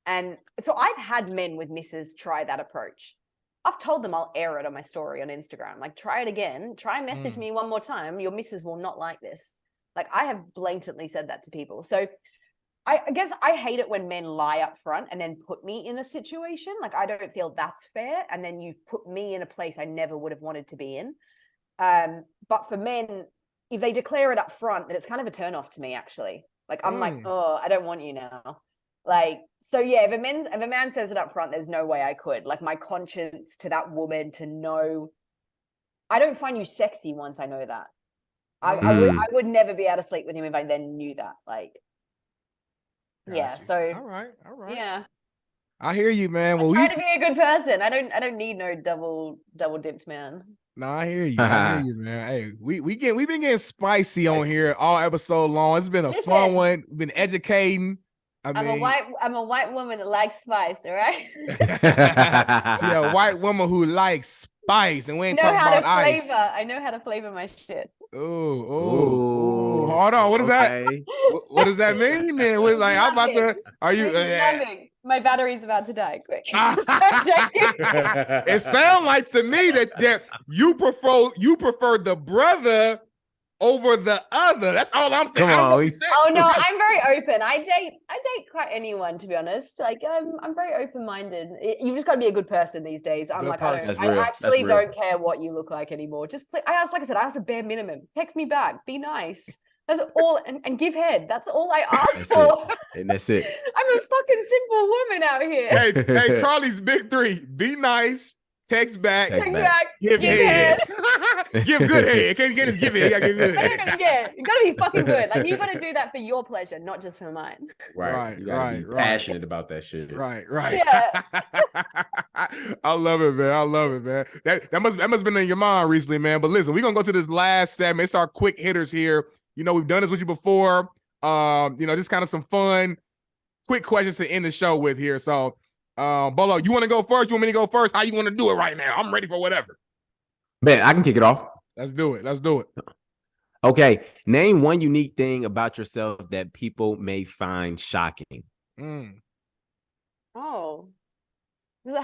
And so I've had men with misses try that approach. I've told them I'll air it on my story on Instagram. Like, try it again. Try and message me one more time. Your missus will not like this. Like, I have blatantly said that to people. So I guess I hate it when men lie up front and then put me in a situation. Like, I don't feel that's fair. And then you've put me in a place I never would have wanted to be in. But for men, if they declare it up front, then it's kind of a turn off to me, actually. Like, I'm like, oh, I don't want you now. Like, so yeah, if a man says it up front, there's no way I could. Like, my conscience to that woman to know, I don't find you sexy once I know that. I would never be able to sleep with him if I then knew that. Like, gotcha. Yeah. So all right. Yeah. I hear you, man. Well, try to be a good person. I don't need no double dipped man. No, I hear you. Man. Hey, we've been getting spicy on here all episode long. It's been a fun one. We've been educating. I'm a white woman that likes spice, all right? Yeah, a white woman who likes spice, and we ain't talking about ice. I know how to flavor my shit. Oh, hold on. What is that? What does that mean? Then we're like, I'm about to. Are you? Nothing. My battery's about to die. Quick. It sounds like to me that you prefer the brother over the other. That's all I'm saying. Oh no, I'm very open. I date quite anyone, to be honest. Like, I'm very open-minded. You just got to be a good person these days. I'm like, I actually don't care what you look like anymore. Just play. I ask a bare minimum. Text me back. Be nice. That's all, and give head. That's all I ask for. And that's it. I'm a fucking simple woman out here. Hey, Carli's big three: be nice, Text back. Text Text back. back. Give head. Give good head. Can't get his give head. You gotta give good head. Yeah, you gotta be fucking good. Like you gotta do that for your pleasure, not just for mine. Right. You gotta be passionate about that shit. Right. Yeah. I love it, man. I love it, man. That must have been in your mind recently, man. But listen, we're gonna go to this last segment. It's our quick hitters here. You know, we've done this with you before. You know, just kind of some fun, quick questions to end the show with here. So, Bolo, you want to go first? You want me to go first? How you want to do it right now? I'm ready for whatever. Man, I can kick it off. Let's do it. Okay. Name one unique thing about yourself that people may find shocking. Oh. Does it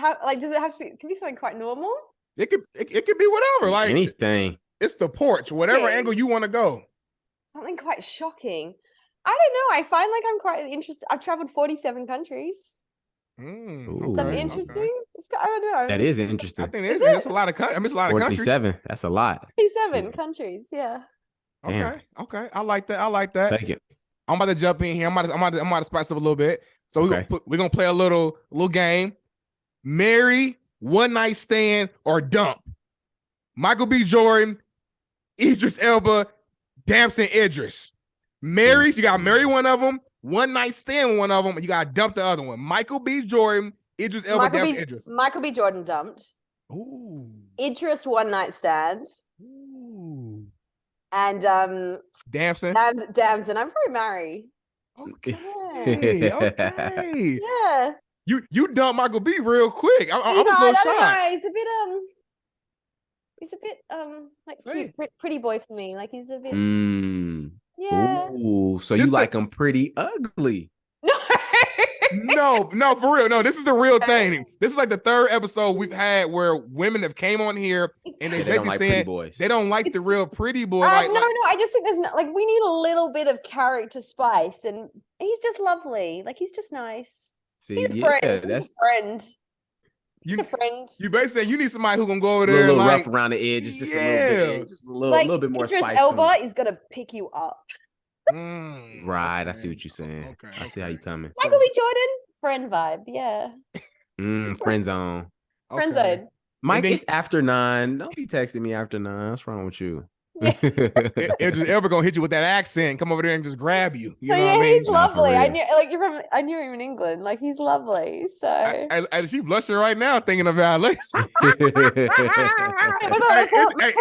have to be, can be something quite normal? It could be whatever. Like anything. It's the porch, whatever angle you want to go. Something quite shocking. I don't know. I find like I'm quite interested. I've traveled 47 countries. Something interesting. Okay. I don't know. That is interesting. I think it's a lot of countries. I mean, it's a lot of countries. 47. That's a lot. 47 countries. Yeah. Okay. I like that. Thank you. I'm about to jump in here. I'm about to spice up a little bit. So we're gonna play a little game. Marry, one night stand, or dump. Michael B. Jordan, Idris Elba, Damson Idris. Marry, you got to marry one of them. One night stand one of them. You got to dump the other one. Michael B. Jordan, Idris Elba, Damson Idris. Michael B. Jordan dumped. Ooh. Idris one night stand. Ooh. And Damson. Damson. I'm probably married. Okay. Yeah. You dumped Michael B. real quick. I was a little shocked. He's a bit like cute, pretty boy for me. Like he's a bit yeah. Ooh, so you like him pretty ugly. No, for real. No, this is the real thing. This is like the third episode we've had where women have came on here and they basically saying they don't like the real pretty boy. No. I just think there's we need a little bit of character spice, and he's just lovely. Like he's just nice. See, he's a friend. He's a friend. He's a friend. You basically saying you need somebody who's gonna go over there a little and rough around the edges, just a little bit, just a little bit more Idris spice. Elba is gonna pick you up. Right, I see what you're saying. I see how you coming. Michael B. Jordan, friend vibe, yeah. Friend zone. Friend zone. Mike, it's after 9. Don't be texting me after 9. What's wrong with you? Yeah. Idris Elba gonna hit you with that accent, come over there and just grab you. You know what I mean? He's lovely. I knew him in England. Like he's lovely. So I she blushing right now thinking about it.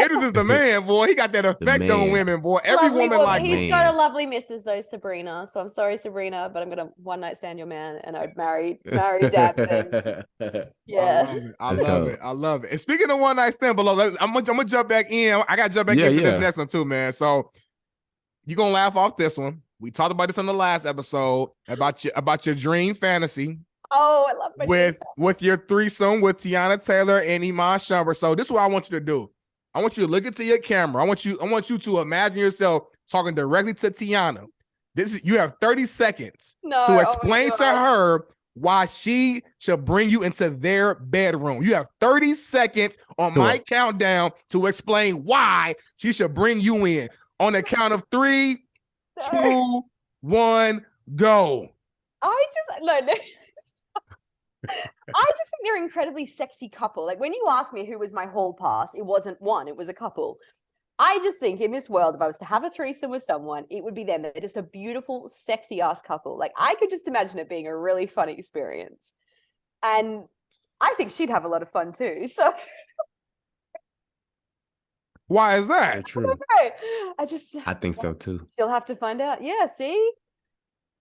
Idris is the man, boy. He got that effect on women, boy. Every woman like he's got a lovely missus though, Sabrina. So I'm sorry, Sabrina, but I'm gonna one night stand your man, and I'd marry Dabson. Yeah, I love it. And speaking of one night stand, below, I'm gonna jump back in. I gotta jump back into this next one too, man. So you're gonna laugh off this one. We talked about this on the last episode about your dream fantasy. Oh, I love my with your threesome with Tiana Taylor and Iman Shumpert. So this is what I want you to do. I want you to look into your camera. I want you to imagine yourself talking directly to Tiana. You have 30 seconds to explain to her why she should bring you into their bedroom. You have 30 seconds on my countdown to explain why she should bring you in. On the count of 3, 2, 1, go. I just think they're an incredibly sexy couple. Like when you asked me who was my hall pass, it wasn't one, it was a couple. I just think in this world, if I was to have a threesome with someone, it would be them. They're just a beautiful, sexy ass couple. Like I could just imagine it being a really fun experience. And I think she'd have a lot of fun too. So why is that? True. I think so too. She'll have to find out. Yeah, see?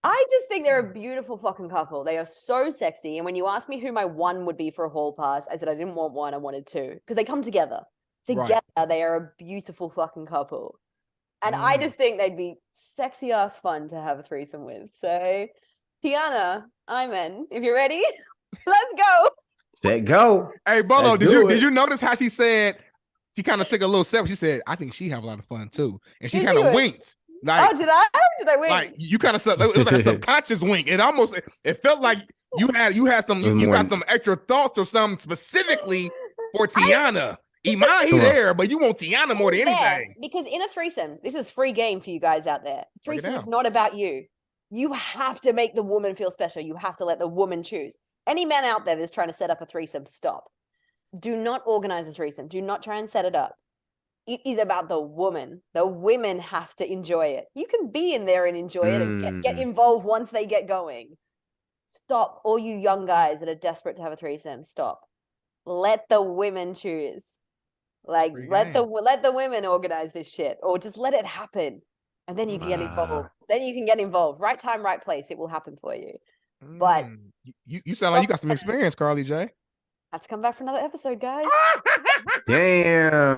I just think they're a beautiful fucking couple. They are so sexy. And when you asked me who my one would be for a hall pass, I said I didn't want one, I wanted two. Because they come together. Together, they are a beautiful fucking couple. And I just think they'd be sexy ass fun to have a threesome with. So, Tiana, I'm in. If you're ready, let's go. Set, go. Hey, Bolo, did you notice how she said, she kind of took a little step. She said, I think she have a lot of fun too. And she kind of winked. Like, did I wink? Like you kind of, it was like a subconscious wink. It felt like you got some extra thoughts or something specifically for Tiana. Iman, he there, but you want Tiana more than anything. Because in a threesome, this is free game for you guys out there. Threesome is not about you. You have to make the woman feel special. You have to let the woman choose. Any man out there that's trying to set up a threesome, stop. do not organize a threesome. Do not try and set it up. It is about the woman. The women have to enjoy it. You can be in there and enjoy it and get involved once they get going. Stop, all you young guys that are desperate to have a threesome. Stop. Let the women choose. Like, let the women organize this shit, or just let it happen, and then you can get involved. Then you can get involved. Right time, right place. It will happen for you. But you sound like you got some experience, Carli Jay. Have to come back for another episode, guys. Damn.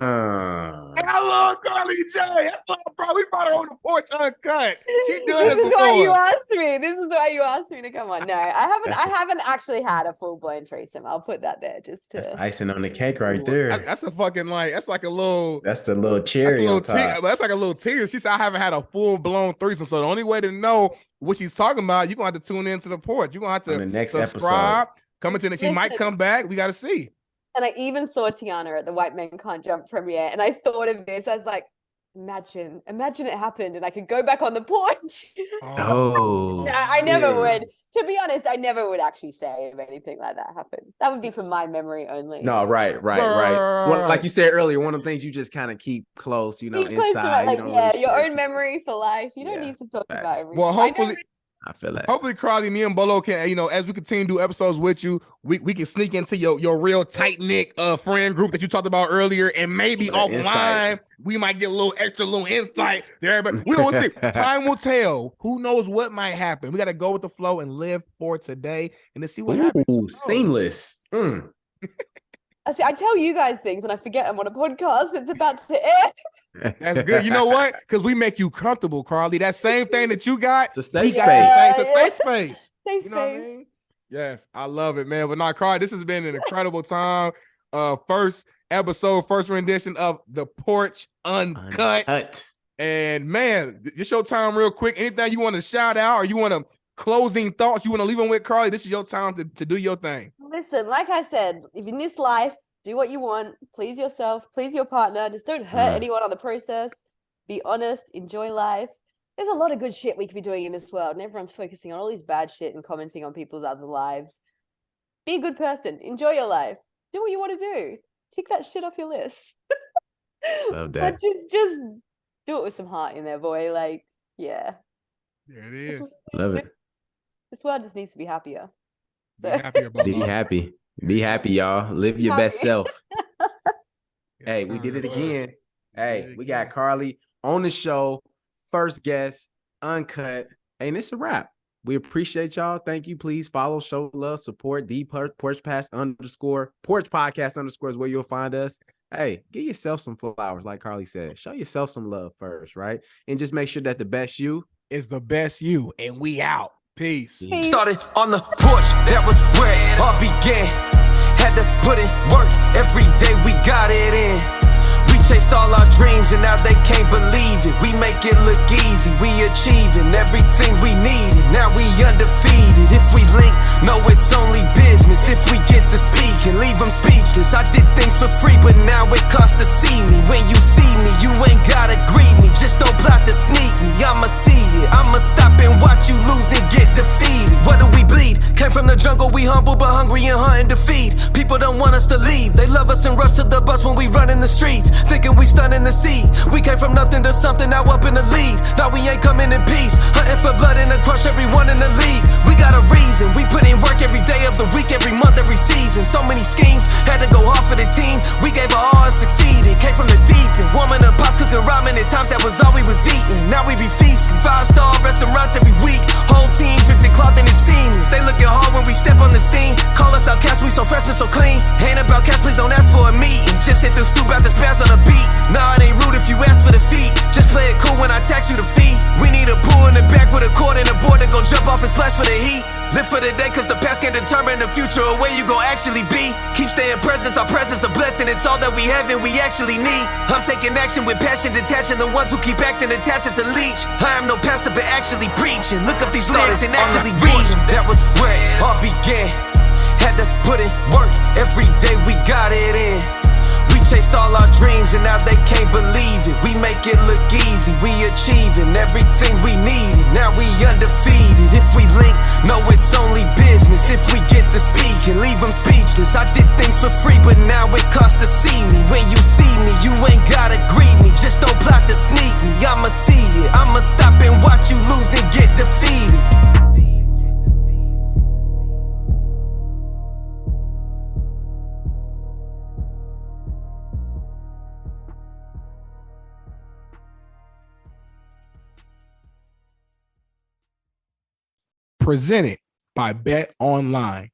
Hello, Carli Jay. Hello, bro. We brought her on the Porch Uncut. She doing This is why you asked me. This is why you asked me to come on. No, I haven't actually had a full blown threesome. I'll put that there just to. That's icing on the cake right there. That's a fucking that's like a little. That's the little cherry on top. That's like a little tear. She said I haven't had a full blown threesome. So the only way to know what she's talking about, you're gonna have to tune into the Porch. You're gonna have to the next subscribe. episode. Coming to she might come back. We got to see. And I even saw Tiana at the White Men Can't Jump premiere, and I thought of this. I was like, imagine it happened, and I could go back on the porch. Oh, no, I never would. To be honest, I never would actually say if anything like that happened. That would be from my memory only. No, right. Well, like you said earlier, one of the things you just kind of keep close, keep inside. Close to your own memory for life. You don't need to talk about everything. Well, hopefully. I feel that. Hopefully, Carli, me and Bolo can, as we continue to do episodes with you, we can sneak into your real tight-knit friend group that you talked about earlier, and maybe offline we might get a little insight there. But we don't see. Time will tell. Who knows what might happen? We got to go with the flow and live for today and to see what happens. Seamless. I tell you guys things and I forget I'm on a podcast that's about to air. That's good. You know what? Because we make you comfortable, Carli. That same thing that you got. It's a safe space. It's a safe space. Safe space. What I mean? Yes, I love it, man. But now, Carli, this has been an incredible time. First episode, first rendition of the Porch Uncut. And man, it's your time real quick. Anything you want to shout out or you want to closing thoughts you want to leave them with, Carli? This is your time to do your thing. Listen, like I said, if in this life, do what you want, please yourself, please your partner, just don't hurt anyone on the process, be honest, enjoy life. There's a lot of good shit we could be doing in this world, and everyone's focusing on all these bad shit and commenting on people's other lives. Be a good person, enjoy your life, do what you want to do, tick that shit off your list. Love that. But just do it with some heart in there, boy. Like, yeah. There it is. Love it. This world just needs to be happier. Be happier, be happy. Be happy, y'all. Live your best self. Hey, we did it again. Hey, we got Carli on the show. First guest, uncut. Hey, and it's a wrap. We appreciate y'all. Thank you. Please follow, show love, support Porch Podcast _ is where you'll find us. Hey, give yourself some flowers, like Carli said. Show yourself some love first, right? And just make sure that the best you is the best you. And we out. Peace. Started on the porch, that was where it all began. Had to put in work, every day we got it in. We chased all our dreams and now they can't believe it. We make it look easy, we achieving everything we needed. Now we undefeated. If we link, no it's only business. If we get to speak and leave them speechless. I did things for free but now it costs to see me. When you see me, you ain't gotta greet me. Just don't plot to sneak me, I'ma see it. I'ma stop and watch you lose and get defeated. What do we bleed? Came from the jungle, we humble but hungry and hunting to feed. People don't want us to leave. They love us and rush to the bus when we run in the streets, thinking we stunning the sea. We came from nothing to something, now up in the lead. Now we ain't coming in peace, hunting for blood and to crush everyone in the league. We got a reason, we put in work every day of the week, every month, every season. So many schemes, had to go off for the team. We gave our all and succeeded, came from the deep end. Warming up pots, cooking ramen at times, that was all we was eating. Now we be feasting, 5-star restaurants every week. Whole team dripping cloth and it's seamless. They looking hard when we step on the scene. Call us outcasts, we so fresh and so clean. Ain't about cash, please don't ask for a meeting. Just hit the stoop, got the spaz on the beat. Nah, it ain't rude if you ask for the feet. Just play it cool when I tax you the fee. We need a pool in the back with a cord and a board that gon' jump off and splash for the heat. Live for the day cause the past can determine the future or where you gon' actually be. Keep staying present, our presence a blessing. It's all that we have and we actually need. I'm taking action with passion, detaching the ones who keep acting attached to leech. I am no pastor but actually preaching. Look up these lyrics and actually read. That was where it all began. Had to put in work, every day we got it in. We chased all our dreams and now they can't believe it. We make it look easy, we achieving everything we needed. Now we undefeated. If we link, no, it's only business. If we get to speak and leave them speechless. I did things for free, but now it costs to see me. When you see me, you ain't gotta greet me. Just don't plot to sneak me. I'ma see it, I'ma stop and watch you lose and get defeated. Presented by Bet Online.